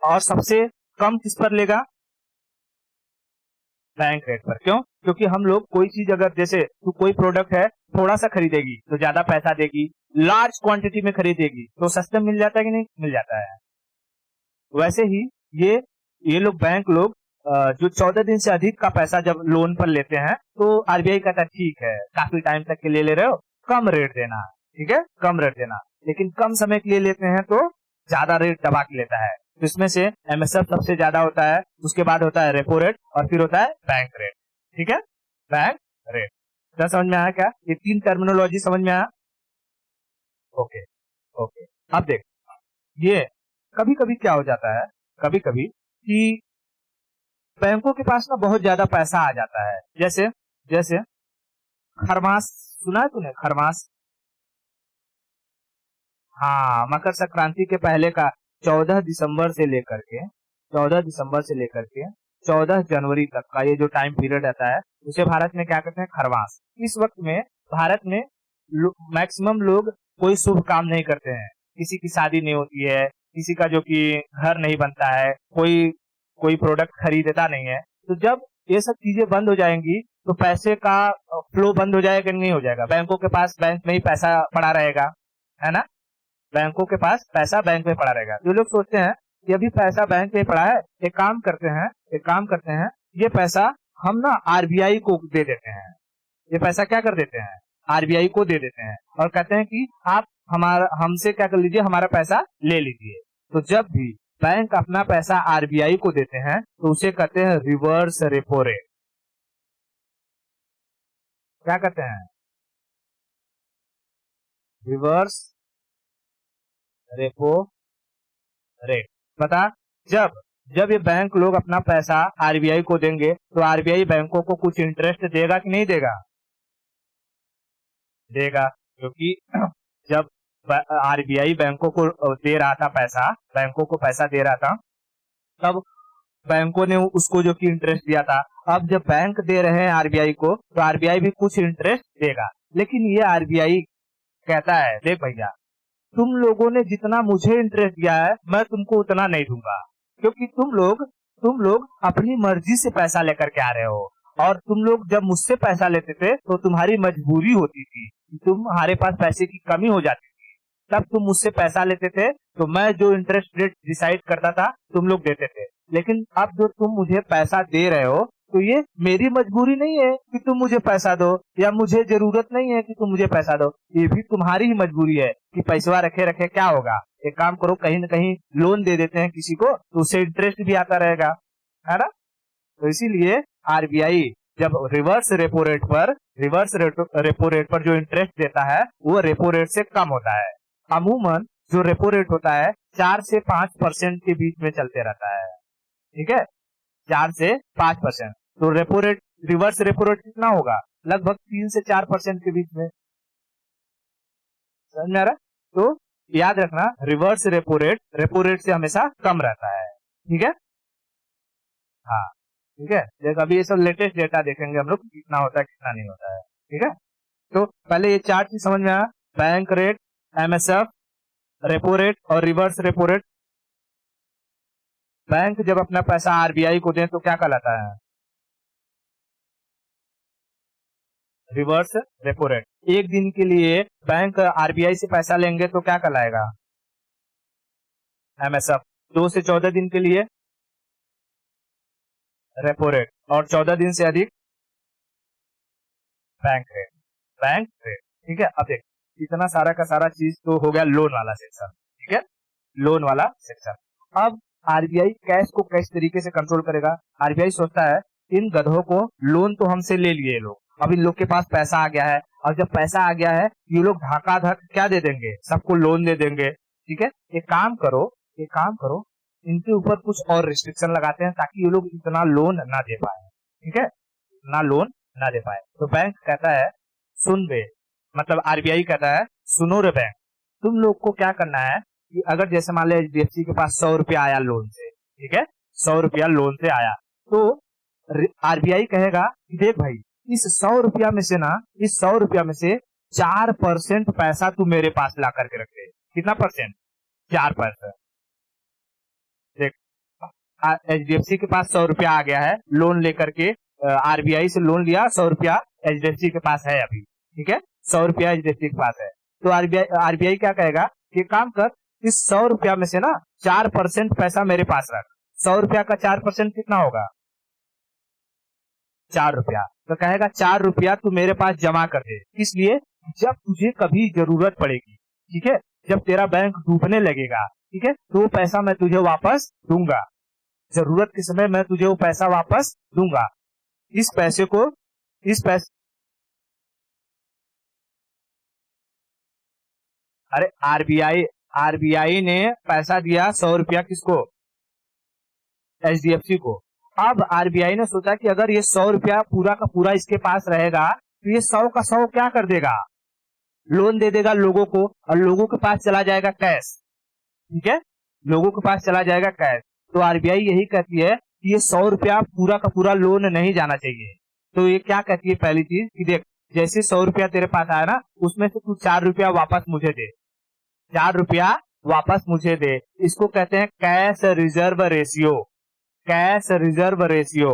और सबसे कम किस पर लेगा, बैंक रेट पर। क्यों, क्योंकि हम लोग कोई चीज, अगर जैसे तू कोई प्रोडक्ट है थोड़ा सा खरीदेगी तो ज्यादा पैसा देगी, लार्ज क्वांटिटी में खरीदेगी तो सस्ते मिल जाता है कि नहीं मिल जाता है। वैसे ही ये लोग बैंक लोग जो 14 दिन से अधिक का पैसा जब लोन पर लेते हैं तो आरबीआई कहता है ठीक है, काफी टाइम तक के लिए ले रहे हो, कम रेट देना, ठीक है, कम रेट देना, लेकिन कम समय के लिए लेते हैं तो ज्यादा रेट दबा के लेता है। तो इसमें से MSF सबसे ज्यादा होता है, उसके बाद होता है रेपो रेट, और फिर होता है बैंक रेट, ठीक है, बैंक रेट। क्या समझ में आया, क्या ये 3 टर्मिनोलॉजी समझ में आया, ओके, ओके। अब देख, ये कभी कभी क्या हो जाता है, कभी कभी कि बैंकों के पास ना बहुत ज्यादा पैसा आ जाता है, जैसे जैसे खरमास, सुना है तूने खरमास, हाँ, मकर संक्रांति के पहले का 14 दिसंबर से लेकर के 14 दिसंबर से लेकर के 14 जनवरी तक का ये जो टाइम पीरियड रहता है उसे भारत में क्या कहते हैं, खरमास। इस वक्त में भारत में मैक्सिमम लोग कोई शुभ काम नहीं करते हैं, किसी की शादी नहीं होती है, किसी का जो कि घर नहीं बनता है, कोई कोई प्रोडक्ट खरीदता नहीं है। तो जब ये सब चीजें बंद हो जाएंगी तो पैसे का फ्लो बंद हो जाएगा, नहीं हो जाएगा, बैंकों के पास बैंक में ही पैसा पड़ा रहेगा, है ना, बैंकों के पास पैसा बैंक में पड़ा रहेगा। जो लोग सोचते हैं कि अभी पैसा बैंक में पड़ा है, एक काम करते हैं, ये पैसा हम ना आरबीआई को दे देते हैं, ये पैसा क्या कर देते हैं, आरबीआई को दे देते हैं, और कहते हैं कि आप हमारा हमसे क्या कर लीजिए, हमारा पैसा ले लीजिए। तो जब भी बैंक अपना पैसा आरबीआई को देते हैं तो उसे कहते हैं रिवर्स रेपो रेट। क्या कहते हैं, रिवर्स रेपो रेट। बता, जब जब ये बैंक लोग अपना पैसा आरबीआई को देंगे तो आरबीआई बैंकों को कुछ इंटरेस्ट देगा कि नहीं देगा, देगा, क्योंकि जब आरबीआई बैंकों को दे रहा था पैसा, बैंकों को पैसा दे रहा था, तब बैंकों ने उसको जो कि इंटरेस्ट दिया था। अब जब बैंक दे रहे हैं आरबीआई को, तो आरबीआई भी कुछ इंटरेस्ट देगा। लेकिन ये आरबीआई कहता है, देख भैया, तुम लोगों ने जितना मुझे इंटरेस्ट दिया है, मैं तुमको उतना नहीं दूंगा, क्योंकि तुम लोग अपनी मर्जी से पैसा लेकर के आ रहे हो। और तुम लोग जब मुझसे पैसा लेते थे तो तुम्हारी मजबूरी होती थी, तुम्हारे पास पैसे की कमी हो जाती थी, तब तुम मुझसे पैसा लेते थे, तो मैं जो इंटरेस्ट रेट डिसाइड करता था तुम लोग देते थे। लेकिन अब जो तुम मुझे पैसा दे रहे हो, तो ये मेरी मजबूरी नहीं है कि तुम मुझे पैसा दो, या मुझे जरूरत नहीं है कि तुम मुझे पैसा दो, ये भी तुम्हारी ही मजबूरी है कि पैसा रखे रखे क्या होगा। एक काम करो, कहीं न कहीं लोन दे देते हैं किसी को, तो उससे इंटरेस्ट भी आता रहेगा, है ना। तो इसीलिए आरबीआई जब रिवर्स रेपो रेट पर जो इंटरेस्ट देता है, वो रेपो रेट से कम होता है। अमूमन जो रेपो रेट होता है 4 से 5% के बीच में चलते रहता है, ठीक है, 4 से 5%। तो repo rate, reverse repo rate कितना होगा? लगभग 3 से 4% के बीच में। समझ में आ रहा है? तो याद रखना, रिवर्स रेपो रेट से हमेशा कम रहता है, ठीक है। हाँ, ठीक है। जैसे अभी ये सब लेटेस्ट डेटा देखेंगे हम लोग, कितना होता है कितना नहीं होता है, ठीक है। तो पहले ये 4 चीज समझ में आया, bank rate, MSF, repo rate और रिवर्स रेपो रेट। बैंक जब अपना पैसा आरबीआई को दे तो क्या कहलाता है? Reverse repo rate. एक दिन के लिए बैंक आरबीआई से पैसा लेंगे तो क्या कहलाएगा? एमएसएफ। 2 से 14 दिन के लिए रेपो रेट, और 14 दिन से अधिक बैंक रेट, ठीक है। अब देख, इतना सारा का सारा चीज तो हो गया लोन वाला सेक्शन, ठीक है, लोन वाला सेक्शन। अब आरबीआई कैश को किस तरीके से कंट्रोल करेगा? आरबीआई सोचता है, इन गधों को लोन तो हमसे ले लिए लोग, अब इन लोग के पास पैसा आ गया है, और जब पैसा आ गया है ये लोग धड़ाधड़ क्या दे देंगे? सबको लोन दे देंगे, ठीक है। एक काम करो, इनके ऊपर कुछ और रिस्ट्रिक्शन लगाते हैं ताकि ये लोग इतना लोन ना दे पाए, ठीक है, इतना लोन ना दे पाए। तो बैंक कहता है, सुन बे, मतलब आरबीआई कहता है, सुनो रे बैंक, तुम लोग को क्या करना है कि अगर जैसे मान लो एचडीएफसी के पास 100 रुपया आया लोन से, ठीक है, 100 रुपया लोन से आया, तो आरबीआई कहेगा कि देख भाई, इस 100 रुपया में से ना, इस 100 रुपया में से 4% पैसा तू मेरे पास ला करके रखे। कितना परसेंट? 4%। देख, एचडीएफसी के पास 100 रुपया आ गया है लोन लेकर के, आरबीआई से लोन लिया, 100 रुपया एचडीएफसी के पास है अभी, ठीक है, 100 रुपया एचडीएफसी के पास है। तो आरबीआई क्या कहेगा कि काम कर, इस 100 रुपया में से ना 4% पैसा मेरे पास रख। 100 रुपया का 4% कितना होगा? 4 रुपया। तो कहेगा 4 रुपया तू मेरे पास जमा कर दे, इसलिए जब तुझे कभी जरूरत पड़ेगी, ठीक है, जब तेरा बैंक डूबने लगेगा, ठीक है, तो वो पैसा मैं तुझे वापस दूंगा, जरूरत के समय मैं तुझे वो पैसा वापस दूंगा। इस पैसे अरे आरबीआई ने पैसा दिया 100 रुपया किसको? एचडीएफसी को। अब आरबीआई ने सोचा कि अगर ये 100 रुपया पूरा का पूरा इसके पास रहेगा, तो ये 100 का 100 क्या कर देगा? लोन दे देगा लोगों को, और लोगों के पास चला जाएगा कैश, ठीक है, लोगों के पास चला जाएगा कैश। तो आरबीआई यही कहती है कि ये 100 रुपया पूरा का पूरा लोन नहीं जाना चाहिए। तो ये क्या कहती है? पहली चीज कि देख, जैसे 100 रुपया तेरे पास आया ना, उसमें से तू 4 रुपया वापस मुझे दे, 4 रुपया वापस मुझे दे। इसको कहते हैं cash reserve ratio, cash reserve ratio,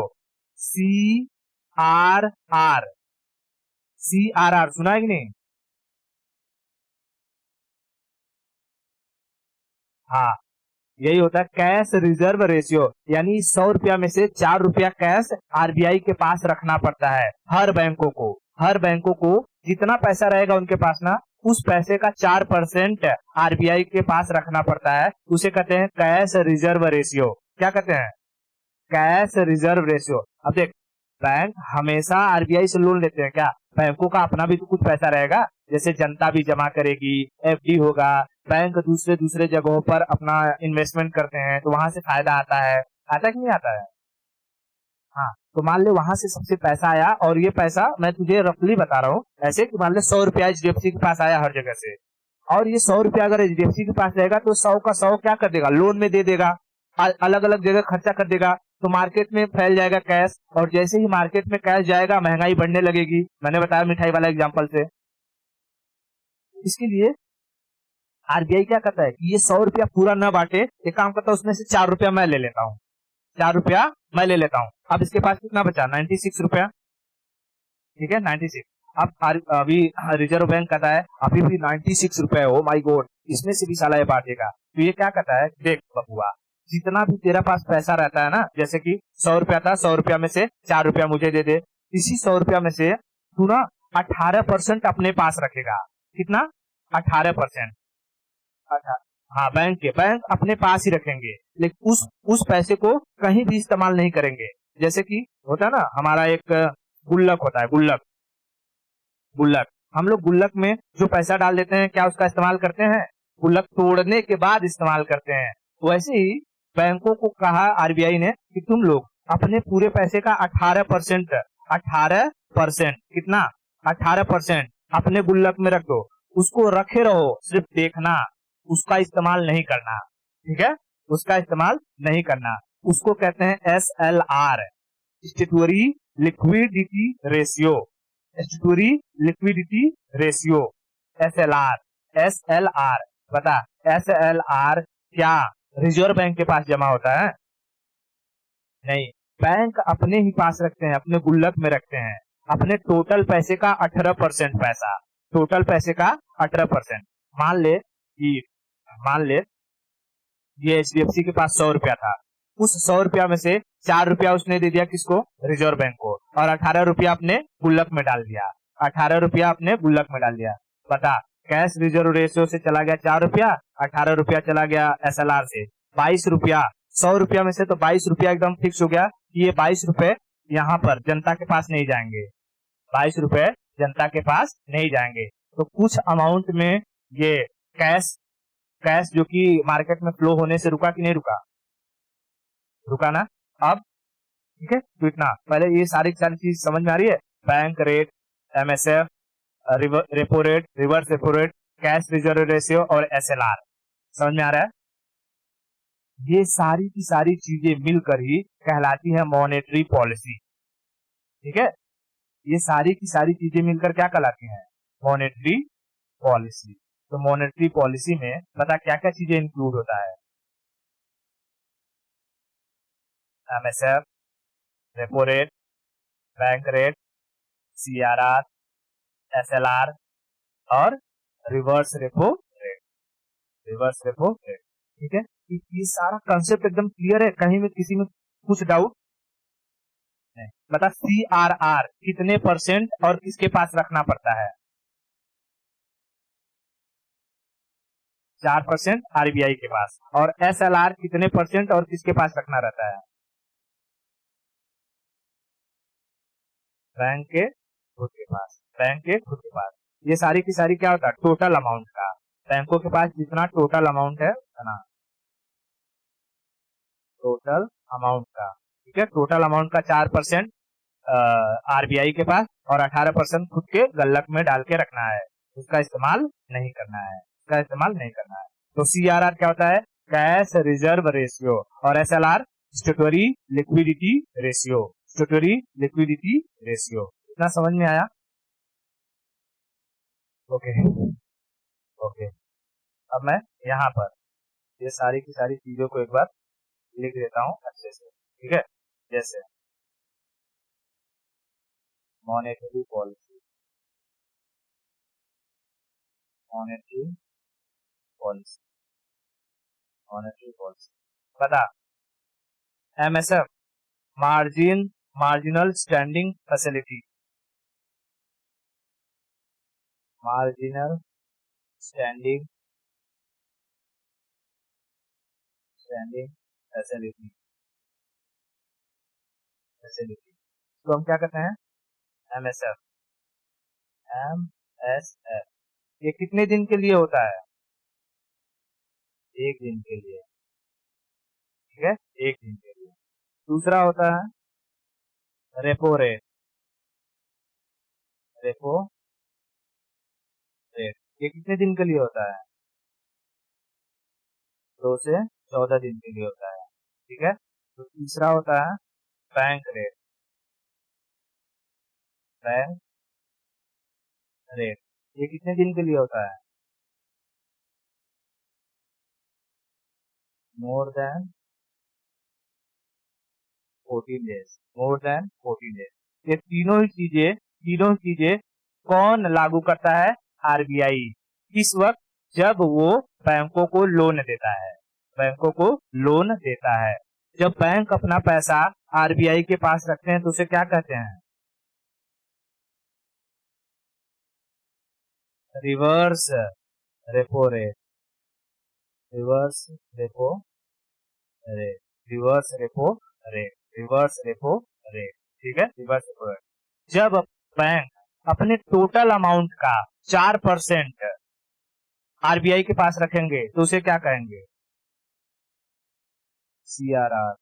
CRR। CRR सुना है कि नहीं? हाँ, यही होता है कैश रिजर्व रेशियो, यानी 100 रुपया में से 4 रुपया कैश आरबीआई के पास रखना पड़ता है। हर बैंकों को जितना पैसा रहेगा उनके पास ना, उस पैसे का 4% आरबीआई के पास रखना पड़ता है। उसे कहते हैं कैश रिजर्व रेशियो। क्या कहते हैं? Cash reserve ratio. अब देख, बैंक हमेशा आरबीआई से लोन लेते हैं क्या? बैंकों का अपना भी तो कुछ पैसा रहेगा, जैसे जनता भी जमा करेगी, एफडी होगा, बैंक दूसरे दूसरे जगहों पर अपना इन्वेस्टमेंट करते हैं, तो वहां से फायदा आता है, आता कि नहीं आता है? हाँ, तो मान ले वहां से सबसे पैसा आया, और ये पैसा मैं तुझे रफली बता रहा हूँ ऐसे कि मान ले 100 रुपया एचडीएफसी के पास आया हर जगह से, और ये 100 रुपया अगर एचडीएफसी के पास रहेगा तो 100 का 100 क्या कर देगा, लोन में दे देगा, अलग अलग जगह खर्चा कर देगा, तो मार्केट में फैल जाएगा कैश, और जैसे ही मार्केट में कैश जाएगा महंगाई बढ़ने लगेगी। मैंने बताया मिठाई वाला एग्जांपल से। इसके लिए आरबीआई क्या करता है कि ये 100 रुपया पूरा न बांटे, एक काम करता है उसमें से 4 रुपया मैं ले लेता हूँ, 4 रुपया मैं ले लेता हूँ। अब इसके पास कितना बचा, 96 रुपया, ठीक है 96। अब अभी रिजर्व बैंक कहता है अभी भी 96 रुपए, ओ माई गॉड, इसमें से भी साला ये बांटेगा। तो ये क्या कहता है, देख बबुआ, जितना भी तेरा पास पैसा रहता है ना, जैसे कि 100 रुपया था, 100 रुपया में से 4 रुपया मुझे दे दे, इसी 100 रुपया में से तू ना 18% अपने पास रखेगा। कितना, 18%। अच्छा, हाँ बैंक अपने पास ही रखेंगे, लेकिन उस पैसे को कहीं भी इस्तेमाल नहीं करेंगे। जैसे कि होता है ना हमारा एक गुल्लक होता है, गुल्लक, गुल्लक हम लोग गुल्लक में जो पैसा डाल देते हैं क्या उसका इस्तेमाल करते हैं, गुल्लक तोड़ने के बाद इस्तेमाल करते हैं। वैसे ही बैंकों को कहा आरबीआई ने कि तुम लोग अपने पूरे पैसे का 18%, 18%, कितना, 18% अपने गुल्लक में रख दो, उसको रखे रहो, सिर्फ देखना, उसका इस्तेमाल नहीं करना, ठीक है, उसका इस्तेमाल नहीं करना। उसको कहते हैं SLR, statutory liquidity ratio, statutory liquidity ratio, SLR। बता, SLR क्या रिजर्व बैंक के पास जमा होता है? नहीं, बैंक अपने ही पास रखते हैं, अपने गुल्लक में रखते हैं, अपने टोटल पैसे का 18% पैसा, टोटल पैसे का 18%। मान ले ये एचडीएफसी के पास 100 रुपया था, उस 100 रुपया में से 4 रुपया उसने दे दिया किसको, रिजर्व बैंक को, और 18 रुपया अपने गुल्लक में डाल दिया, 18 रुपया अपने गुल्लक में डाल दिया। बता, कैश रिजर्व रेशियो से चला गया 4 रुपया, 18 रुपया चला गया एसएलआर से, 22 रुपया। 100 रुपया में से तो 22 रुपया एकदम फिक्स हो गया कि ये 22 रुपए यहाँ पर जनता के पास नहीं जाएंगे, 22 रुपए जनता के पास नहीं जाएंगे। तो कुछ अमाउंट में ये कैश कैश जो कि मार्केट में फ्लो होने से रुका कि नहीं रुका, रुका ना। अब ठीक है, तो इतना पहले ये सारी चीज समझ में आ रही है, bank rate, MSF, repo rate, reverse repo rate, cash reserve ratio और एसएलआर, समझ में आ रहा है। ये सारी की सारी चीजें मिलकर ही कहलाती है मॉनेटरी पॉलिसी, ठीक है, ये सारी की सारी चीजें मिलकर क्या कहलाती हैं, मॉनेटरी पॉलिसी। तो मॉनेटरी पॉलिसी में बता क्या क्या चीजें इंक्लूड होता है, MSF, repo rate, bank rate, CRR, SLR और reverse repo rate, reverse repo rate, ठीक है। ये सारा कंसेप्ट एकदम क्लियर है, कहीं में किसी में कुछ डाउट नहीं। बता, सीआरआर कितने परसेंट और किसके पास रखना पड़ता है, 4% आरबीआई के पास, और एसएलआर कितने परसेंट और किसके पास रखना रहता है, बैंक के खुद के पास, बैंक के खुद के पास। ये सारी की सारी क्या होता है, टोटल अमाउंट का, बैंकों के पास जितना टोटल अमाउंट है उतना, टोटल अमाउंट का, ठीक है, टोटल अमाउंट का 4% आरबीआई के पास और 18% खुद के गल्लक में डाल के रखना है, उसका इस्तेमाल नहीं करना है, उसका इस्तेमाल नहीं करना है। तो सीआरआर क्या होता है, कैश रिजर्व रेशियो, और SLR statutory liquidity ratio, statutory liquidity ratio. इतना समझ में आया? Okay okay. अब मैं यहाँ पर ये सारी की सारी चीजों को एक बार लिख देता हूँ अच्छे से, ठीक है। जैसे monetary policy, monetary policy, monetary policy. बता, MSF, marginal standing facility, marginal standing standing facility, facility तो हम क्या कहते हैं, एमएसएफ, एमएसएफ। ये कितने दिन के लिए होता है, 1 दिन के लिए, ठीक है, 1 दिन के लिए। दूसरा होता है रेपो रेट, रेपो रेट, ये कितने दिन के लिए होता है? 2 से 14 दिन के लिए होता है। ठीक है। तो तीसरा होता है बैंक रेट। बैंक रेट ये कितने दिन के लिए होता है? More than 14 days. More than 14 days. ये तीनों ही चीजें कौन लागू करता है? आरबीआई। किस वक्त? जब वो बैंकों को लोन देता है। बैंकों को लोन देता है। जब बैंक अपना पैसा आरबीआई के पास रखते हैं तो उसे क्या कहते हैं? Reverse repo rate. Reverse repo rate. Reverse repo rate. Reverse repo rate. ठीक है। Reverse repo rate. जब बैंक अपने टोटल अमाउंट का 4% आरबीआई के पास रखेंगे तो उसे क्या कहेंगे? सीआरआर।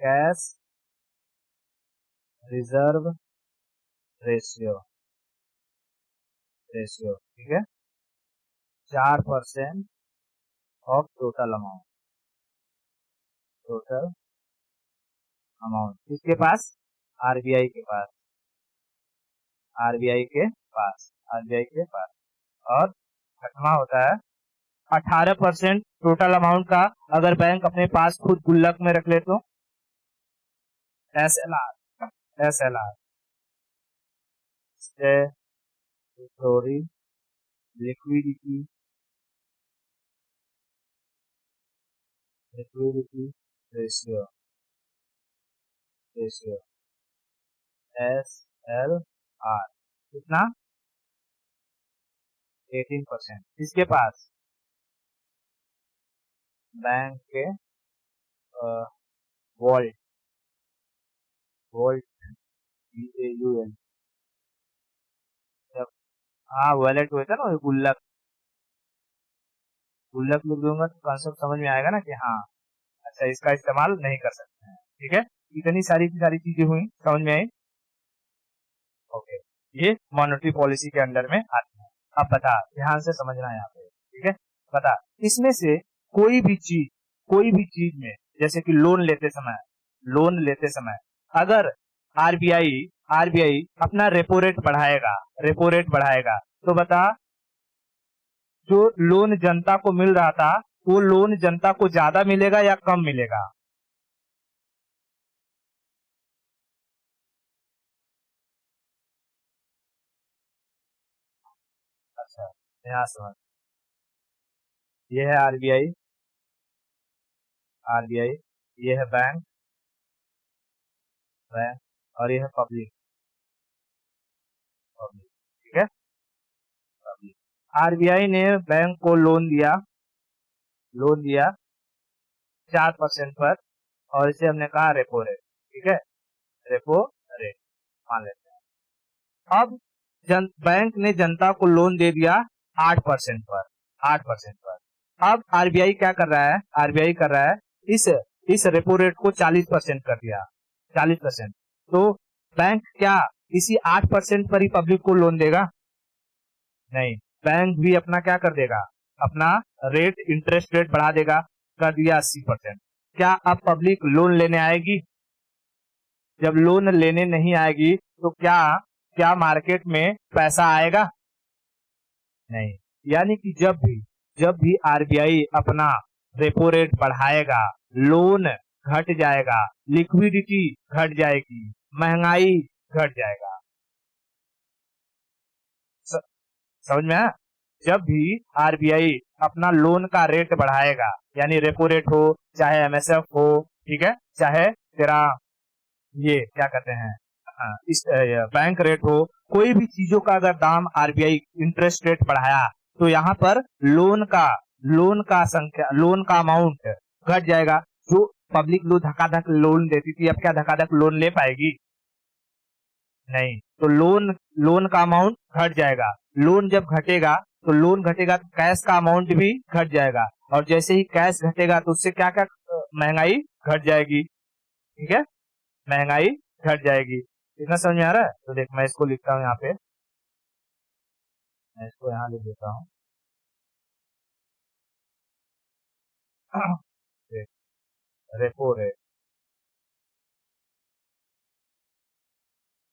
Cash reserve ratio. ठीक है। 4% ऑफ टोटल अमाउंट किसके पास? आरबीआई के पास। आरबीआई के पास। आरबीआई के पास। और छठवां होता है 18% टोटल अमाउंट का अगर बैंक अपने पास खुद गुल्लक में रख ले तो? SLR. SLR statutory liquidity liquidity ratio. Ratio SLR कितना? 18%। किसके पास? बैंक के वॉल्ट। Vault VAUL। जब हाँ वॉलेट होता है ना, वो गुल्लक। गुल्लक लिख दूंगा तो कॉन्सेप्ट समझ में आएगा ना कि हाँ अच्छा इसका इस्तेमाल नहीं कर सकते हैं। ठीक है। इतनी सारी की सारी चीजें हुई, समझ में आई? ओके। ये मॉनेटरी पॉलिसी के अंडर में आती है। अब बता, ध्यान से समझना है यहाँ पे। ठीक है। बता, इसमें से कोई भी चीज में जैसे कि लोन लेते समय अगर आरबीआई आरबीआई अपना रेपो रेट बढ़ाएगा तो बता, जो लोन जनता को मिल रहा था वो लोन जनता को ज्यादा मिलेगा या कम मिलेगा? अच्छा यहाँ समझ। ये है आरबीआई। आरबीआई ये है बैंक। बैंक और ये है पब्लिक। पब्लिक। ठीक है। पब्लिक। आरबीआई ने बैंक को लोन दिया 4% पर और इसे हमने कहा रेपो रेट। ठीक है। रेपो रेट मान लेते हैं। अब बैंक ने जनता को लोन दे दिया 8% पर। 8% पर अब आरबीआई क्या कर रहा है? आरबीआई कर रहा है इस इस रेपो रेट को 40% कर दिया। 40%। तो बैंक क्या इसी 8% पर ही पब्लिक को लोन देगा? नहीं, बैंक भी अपना क्या कर देगा? अपना इंटरेस्ट रेट बढ़ा देगा। कर दिया 80%। क्या अब पब्लिक लोन लेने आएगी? जब लोन लेने नहीं आएगी तो क्या क्या मार्केट में पैसा आएगा? नहीं। यानी कि जब भी आरबीआई अपना रेपो रेट बढ़ाएगा, लोन घट जाएगा, लिक्विडिटी घट जाएगी, महंगाई घट जाएगा। समझ में आया? जब भी आरबीआई अपना लोन का रेट बढ़ाएगा, यानी रेपो रेट हो चाहे एमएसएफ हो, ठीक है, चाहे तेरा ये क्या कहते हैं इस बैंक रेट हो, कोई भी चीजों का अगर दाम आरबीआई इंटरेस्ट रेट बढ़ाया तो यहाँ पर लोन का अमाउंट घट जाएगा। जो पब्लिक लोग धकाधक लोन देती थी अब क्या धकाधक लोन ले पाएगी? नहीं। तो लोन का अमाउंट घट जाएगा। लोन घटेगा तो कैश का अमाउंट भी घट जाएगा और जैसे ही कैश घटेगा तो उससे क्या क्या महंगाई घट जाएगी। ठीक है। महंगाई घट जाएगी। इतना समझ में आ रहा है? तो देख मैं इसको लिखता हूँ यहाँ पे। मैं इसको यहाँ लिख देता हूँ। रेपो रेट,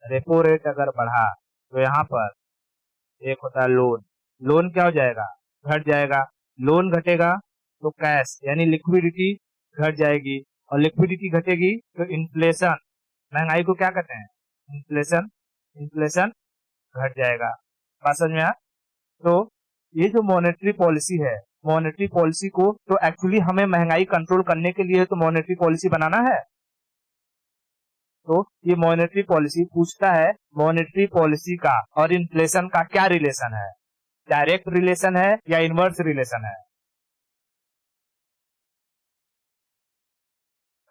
रेपो रेट अगर बढ़ा तो यहाँ पर एक होता है लोन, लोन क्या हो जाएगा, घट जाएगा। लोन घटेगा तो कैश यानी लिक्विडिटी घट जाएगी, और लिक्विडिटी घटेगी तो इन्फ्लेशन, महंगाई को क्या कहते हैं, इन्फ्लेशन, इन्फ्लेशन घट जाएगा। बात समझ में आया? तो ये जो मॉनेटरी पॉलिसी है, मॉनेटरी पॉलिसी को तो एक्चुअली हमें महंगाई कंट्रोल करने के लिए तो मॉनेटरी पॉलिसी बनाना है। तो ये मॉनेटरी पॉलिसी पूछता है मॉनेटरी पॉलिसी का और इन्फ्लेशन का क्या रिलेशन है, डायरेक्ट रिलेशन है या इनवर्स रिलेशन है।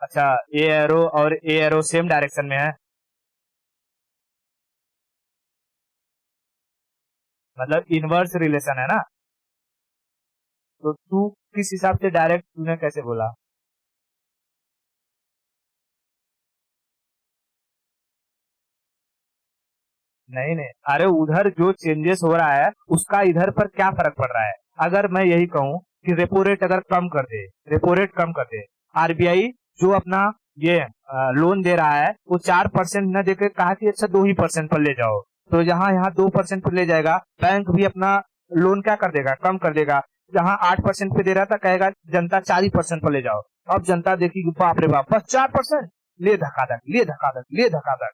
अच्छा, ए एरो और ए एरो सेम डायरेक्शन में है, मतलब इनवर्स रिलेशन है ना। तो तू किस हिसाब से डायरेक्ट तूने कैसे बोला? नहीं नहीं, अरे उधर जो चेंजेस हो रहा है उसका इधर पर क्या फर्क पड़ रहा है। अगर मैं यही कहूँ कि रेपो रेट अगर कम कर दे, रेपो रेट कम कर दे, आरबीआई जो अपना ये लोन दे रहा है वो 4% न देकर कहा कि अच्छा 2% पर ले जाओ, तो जहाँ यहाँ 2% पर ले जाएगा, बैंक भी अपना लोन क्या कर देगा, कम कर देगा। जहाँ 8% पे दे रहा था कहेगा जनता 40% पर ले जाओ, अब जनता देखी बाप रे बाप बस 4%, ले धक्का धक, ले धक्का धक, ले धक्का धक,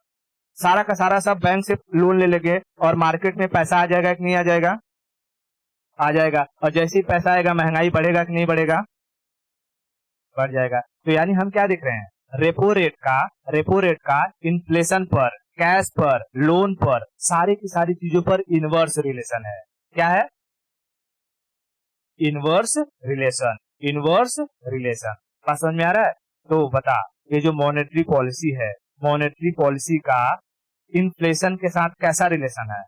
सारा का सारा सब बैंक से लोन ले लेंगे और मार्केट में पैसा आ जाएगा कि नहीं आ जाएगा, आ जाएगा। और जैसे ही पैसा आएगा महंगाई बढ़ेगा कि नहीं बढ़ेगा, बढ़ जाएगा। तो यानी हम क्या देख रहे हैं, रेपो रेट का इन्फ्लेशन पर, कैश पर, लोन पर, सारी की सारी चीजों पर इनवर्स रिलेशन है। क्या है, इनवर्स रिलेशन, इनवर्स रिलेशन। बात समझ में आ रहा है? तो बता, ये जो मॉनेटरी पॉलिसी है, मॉनेटरी पॉलिसी का इन्फ्लेशन के साथ कैसा रिलेशन है,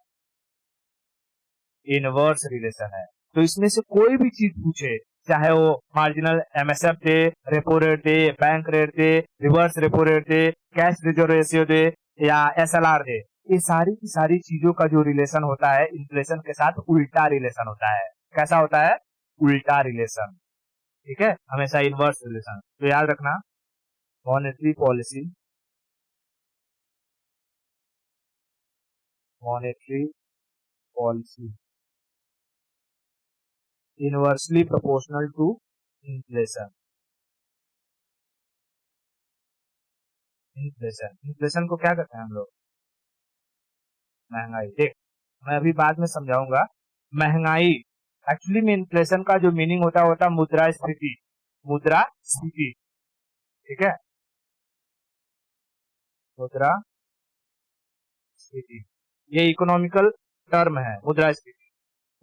इनवर्स रिलेशन है। तो इसमें से कोई भी चीज पूछे, चाहे वो मार्जिनल एमएसएफ दे, रेपो रेट दे, बैंक रेट दे, रिवर्स रेपो रेट दे, कैश रिजर्व रेशियो दे या एसएलआर दे, ये सारी की सारी चीजों का जो रिलेशन होता है इन्फ्लेशन के साथ उल्टा रिलेशन होता है। कैसा होता है, उल्टा रिलेशन। ठीक है, हमेशा इनवर्स रिलेशन। तो याद रखना, monetary policy, monetary policy inversely proportional to inflation. Inflation, inflation को क्या कहते हैं हम लोग, महंगाई। देख, मैं अभी बाद में समझाऊंगा महंगाई। एक्चुअली में इन्फ्लेशन का जो मीनिंग होता है मुद्रास्फीति, मुद्रास्फीति। ठीक है, मुद्रास्फीति, ये इकोनॉमिकल टर्म है मुद्रास्फीति।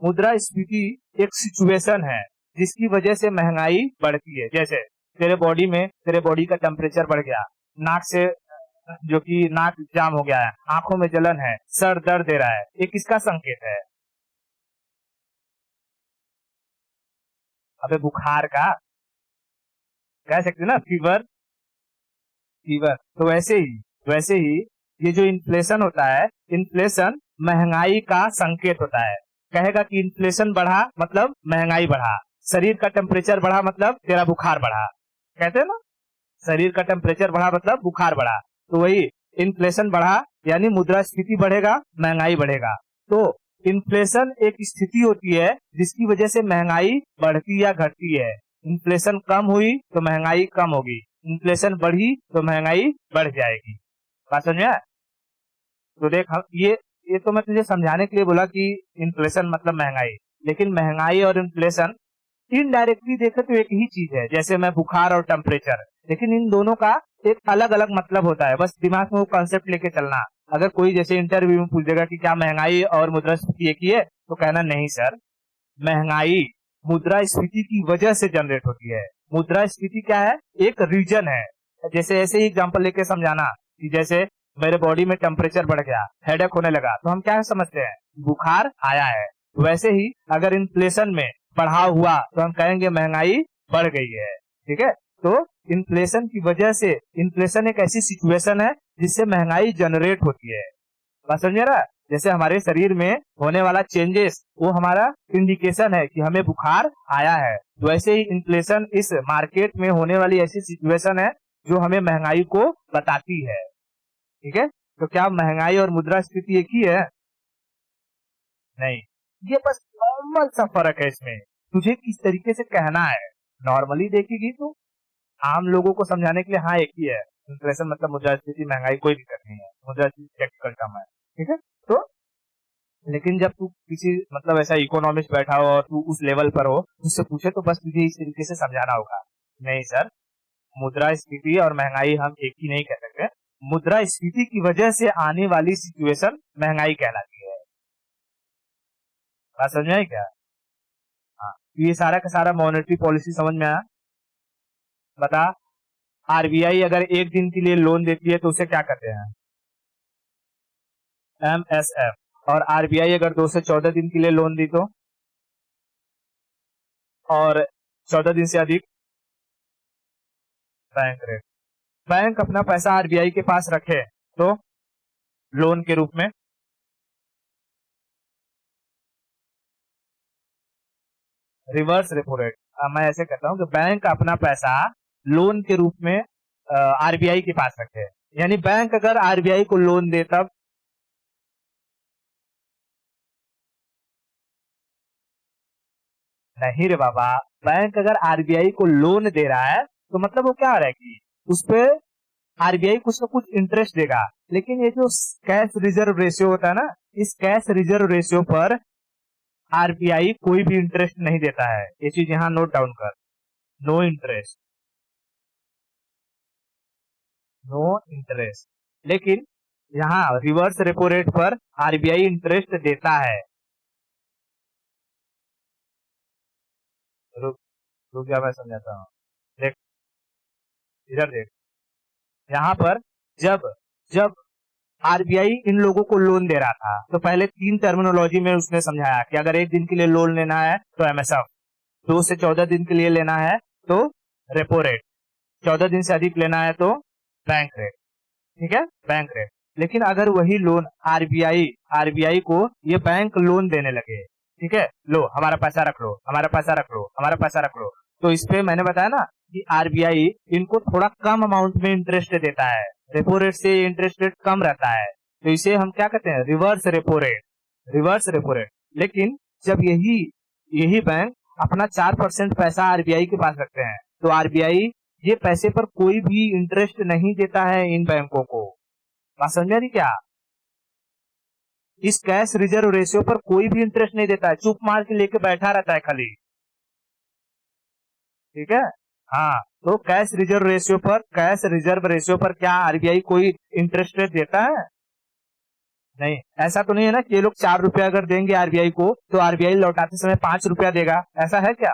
मुद्रास्फीति एक सिचुएशन है जिसकी वजह से महंगाई बढ़ती है। जैसे तेरे बॉडी में, तेरे बॉडी का टेम्परेचर बढ़ गया, नाक से जो कि नाक जाम हो गया है, आंखों में जलन है, सर दर्द दे रहा है, ये किसका संकेत है, अबे बुखार का, कह सकते ना, फीवर, फीवर। तो वैसे ही ये जो इन्फ्लेशन होता है, इन्फ्लेशन महंगाई का संकेत होता है। कहेगा कि इन्फ्लेशन बढ़ा मतलब महंगाई बढ़ा, शरीर का टेम्परेचर बढ़ा मतलब तेरा बुखार बढ़ा, कहते हैं ना, शरीर का टेम्परेचर बढ़ा मतलब बुखार बढ़ा। तो वही इन्फ्लेशन बढ़ा यानी मुद्रास्फीति बढ़ेगा, महंगाई बढ़ेगा। तो इन्फ्लेशन एक स्थिति होती है जिसकी वजह से महंगाई बढ़ती या घटती है। इन्फ्लेशन कम हुई तो महंगाई कम होगी, इन्फ्लेशन बढ़ी तो महंगाई बढ़ जाएगी। बात समझ में आया? तो देख, हम ये तो मैं तुझे समझाने के लिए बोला कि इन्फ्लेशन मतलब महंगाई, लेकिन महंगाई और इन्फ्लेशन इनडायरेक्टली देखे तो एक ही चीज है, जैसे मैं बुखार और टेम्परेचर, लेकिन इन दोनों का एक अलग अलग मतलब होता है। बस दिमाग में वो कॉन्सेप्ट लेके चलना। अगर कोई जैसे इंटरव्यू में पूछ देगा कि क्या महंगाई और मुद्रास्फीति एक ही है, तो कहना नहीं सर, महंगाई मुद्रास्फीति की वजह से जनरेट होती है। मुद्रास्फीति क्या है, एक रीजन है। जैसे ऐसे ही एग्जांपल लेके समझाना कि जैसे मेरे बॉडी में टेम्परेचर बढ़ गया, हेडेक होने लगा, तो हम क्या समझते हैं, बुखार आया है। वैसे ही अगर इन्फ्लेशन में बढ़ाव हुआ तो हम कहेंगे महंगाई बढ़ गई है। ठीक है, तो इन्फ्लेशन की वजह से, इन्फ्लेशन एक ऐसी सिचुएशन है जिससे महंगाई जनरेट होती है। बात समझ रहा है? जैसे हमारे शरीर में होने वाला चेंजेस वो हमारा इंडिकेशन है कि हमें बुखार आया है, वैसे ही इन्फ्लेशन इस मार्केट में होने वाली ऐसी सिचुएशन है जो हमें महंगाई को बताती है। ठीक है, तो क्या महंगाई और मुद्रास्फीति एक ही है? नहीं, ये बस नॉर्मल सा फर्क है इसमें। तुझे किस तरीके से कहना है, नॉर्मली देखेगी तो आम लोगों को समझाने के लिए हाँ एक ही है, इन्फ्लेशन मतलब मुद्रास्फीति, महंगाई, कोई दिक्कत नहीं है, मुद्रास्फीति टेक्निकल टर्म है। ठीक है, तो लेकिन जब तू किसी मतलब ऐसा इकोनॉमिस्ट बैठा हो और तू उस लेवल पर हो, उससे पूछे तो बस तुझे इस तरीके से समझाना होगा, नहीं सर मुद्रास्फीति और महंगाई हम एक ही नहीं कह सकते, मुद्रास्फीति की वजह से आने वाली सिचुएशन महंगाई कहलाती है। बात समझ में आई क्या? हाँ, ये सारा का सारा मॉनेटरी पॉलिसी समझ में आया? बता, आरबीआई अगर एक दिन के लिए लोन देती है तो उसे क्या कहते हैं? एमएसएफ। और आरबीआई अगर 2 से 14 दिन के लिए लोन दी तो, और 14 दिन से अधिक, बैंक रेट। बैंक अपना पैसा आरबीआई के पास रखे तो लोन के रूप में रिवर्स रेपो रेट। मैं ऐसे कहता हूं कि बैंक अपना पैसा लोन के रूप में आरबीआई के पास रखे, यानी बैंक अगर आरबीआई को लोन दे तब, नहीं रे बाबा, बैंक अगर आरबीआई को लोन दे रहा है तो मतलब वो क्या हो रहा है कि उस पे आरबीआई कुछ ना कुछ इंटरेस्ट देगा, लेकिन ये जो कैश रिजर्व रेशियो होता है ना, इस कैश रिजर्व रेशियो पर आरबीआई कोई भी इंटरेस्ट नहीं देता है। ये चीज यहाँ नोट डाउन कर, नो इंटरेस्ट, नो इंटरेस्ट। लेकिन यहाँ रिवर्स रेपो रेट पर आरबीआई इंटरेस्ट देता है। रुक रुक जा, मैं समझाता हूँ। देख, इधर देख, यहाँ पर जब जब आरबीआई इन लोगों को लोन दे रहा था तो पहले 3 टर्मिनोलॉजी में उसने समझाया कि अगर एक दिन के लिए लोन लेना है तो एमएसएफ, 2 से 14 दिन के लिए लेना है तो रेपो रेट, 14 दिन से अधिक लेना है तो बैंक रेट। ठीक है, बैंक रेट। लेकिन अगर वही लोन आरबीआई आरबीआई को ये बैंक लोन देने लगे, ठीक है, लो हमारा पैसा रख लो, हमारा पैसा रख लो, हमारा पैसा रख लो, तो इस पे मैंने बताया ना कि आरबीआई इनको थोड़ा कम अमाउंट में इंटरेस्ट देता है, रेपो रेट से इंटरेस्ट रेट कम रहता है, तो इसे हम क्या कहते हैं? Reverse repo rate, reverse repo rate. लेकिन जब यही यही बैंक अपना 4% पैसा आरबीआई के पास रखते हैं तो आरबीआई ये पैसे पर कोई भी इंटरेस्ट नहीं देता है इन बैंकों को। बात समझ रही क्या? इस कैश रिजर्व रेशियो पर कोई भी इंटरेस्ट नहीं देता है, चुप मार के लेके बैठा रहता है खाली। ठीक है, हाँ, तो कैश रिजर्व रेशियो पर क्या आरबीआई कोई इंटरेस्ट रेट देता है? नहीं, ऐसा तो नहीं है ना कि ये लोग 4 रुपया अगर देंगे आरबीआई को तो आरबीआई लौटाते समय 5 रुपया देगा, ऐसा है क्या?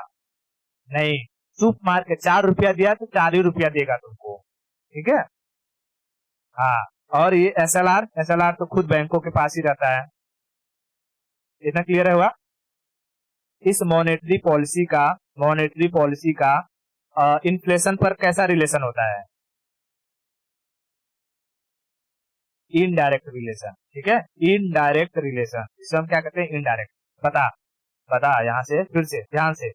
नहीं, चुप मार के 4 रुपया दिया तो 4 ही रुपया देगा तुमको। ठीक है, हाँ, और ये एसएलआर, एसएलआर तो खुद बैंकों के पास ही रहता है। इतना क्लियर है हुआ? इस मॉनेटरी पॉलिसी का इन्फ्लेशन पर कैसा रिलेशन होता है? Indirect relation. ठीक है, इनडायरेक्ट रिलेशन, इसे हम क्या कहते हैं? इनडायरेक्ट। बता बता, यहाँ से फिर से ध्यान से,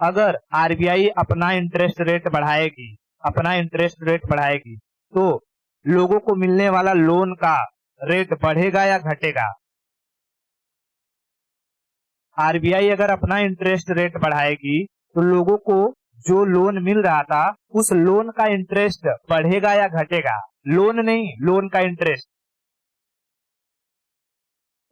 अगर आरबीआई अपना इंटरेस्ट रेट बढ़ाएगी तो लोगों को मिलने वाला लोन का रेट बढ़ेगा या घटेगा? आरबीआई अगर अपना इंटरेस्ट रेट बढ़ाएगी तो लोगों को जो लोन मिल रहा था उस लोन का इंटरेस्ट बढ़ेगा या घटेगा? लोन नहीं, लोन का इंटरेस्ट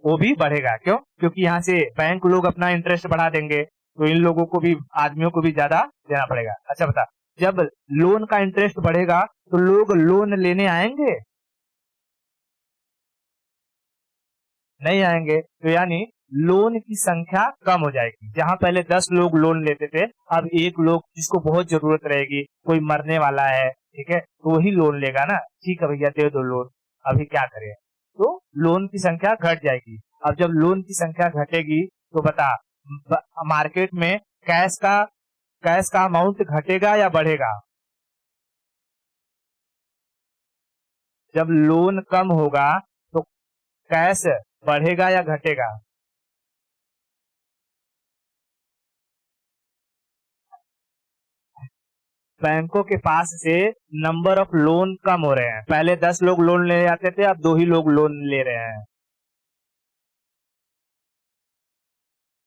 वो भी बढ़ेगा। क्यों? क्योंकि यहाँ से बैंक लोग अपना इंटरेस्ट बढ़ा देंगे तो इन लोगों को भी, आदमियों को भी ज्यादा देना पड़ेगा। अच्छा बता, जब लोन का इंटरेस्ट बढ़ेगा तो लोग लोन लेने आएंगे? नहीं आएंगे, तो यानी लोन की संख्या कम हो जाएगी। जहां पहले 10 लोग लोन लेते थे, अब एक लोग जिसको बहुत जरूरत रहेगी, कोई मरने वाला है, ठीक है, तो वही लोन लेगा ना। ठीक है भैया, दे दो लोन, अभी क्या करें, तो लोन की संख्या घट जाएगी। अब जब लोन की संख्या घटेगी तो बता, मार्केट में कैश का अमाउंट घटेगा या बढ़ेगा? जब लोन कम होगा तो कैश बढ़ेगा या घटेगा? बैंकों के पास से नंबर ऑफ लोन कम हो रहे हैं। पहले 10 लोग लोन ले आते थे, अब 2 ही लोग लोन ले रहे हैं।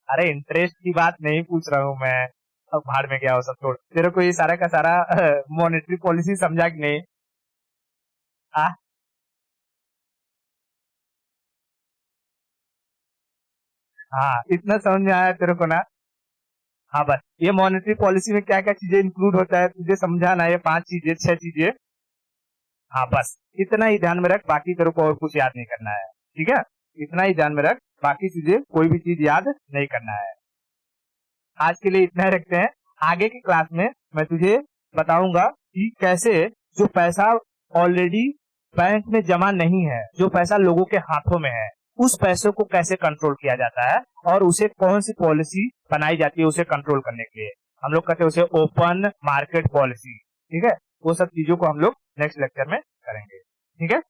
अरे इंटरेस्ट की बात नहीं पूछ रहा हूँ मैं। अब भाड़ में गया हो सब छोड़, तेरे को ये सारा का सारा मॉनेटरी पॉलिसी समझा कि नहीं? आ, हाँ, इतना समझ में आया तेरे को ना? हाँ बस, ये मॉनेटरी पॉलिसी में क्या क्या चीजें इंक्लूड होता है तुझे समझाना, ये 5 चीजें 6 चीजें। हाँ बस, इतना ही ध्यान में रख, बाकी तेरे को और कुछ याद नहीं करना है। ठीक है, इतना ही ध्यान में रख, बाकी चीजें कोई भी चीज याद नहीं करना है। आज के लिए इतना ही रखते हैं। आगे की क्लास में मैं तुझे बताऊंगा कि कैसे जो पैसा ऑलरेडी बैंक में जमा नहीं है, जो पैसा लोगों के हाथों में है, उस पैसों को कैसे कंट्रोल किया जाता है और उसे कौन सी पॉलिसी बनाई जाती है उसे कंट्रोल करने के लिए। हम लोग कहते हैं उसे ओपन मार्केट पॉलिसी। ठीक है, वो सब चीजों को हम लोग नेक्स्ट लेक्चर में करेंगे। ठीक है।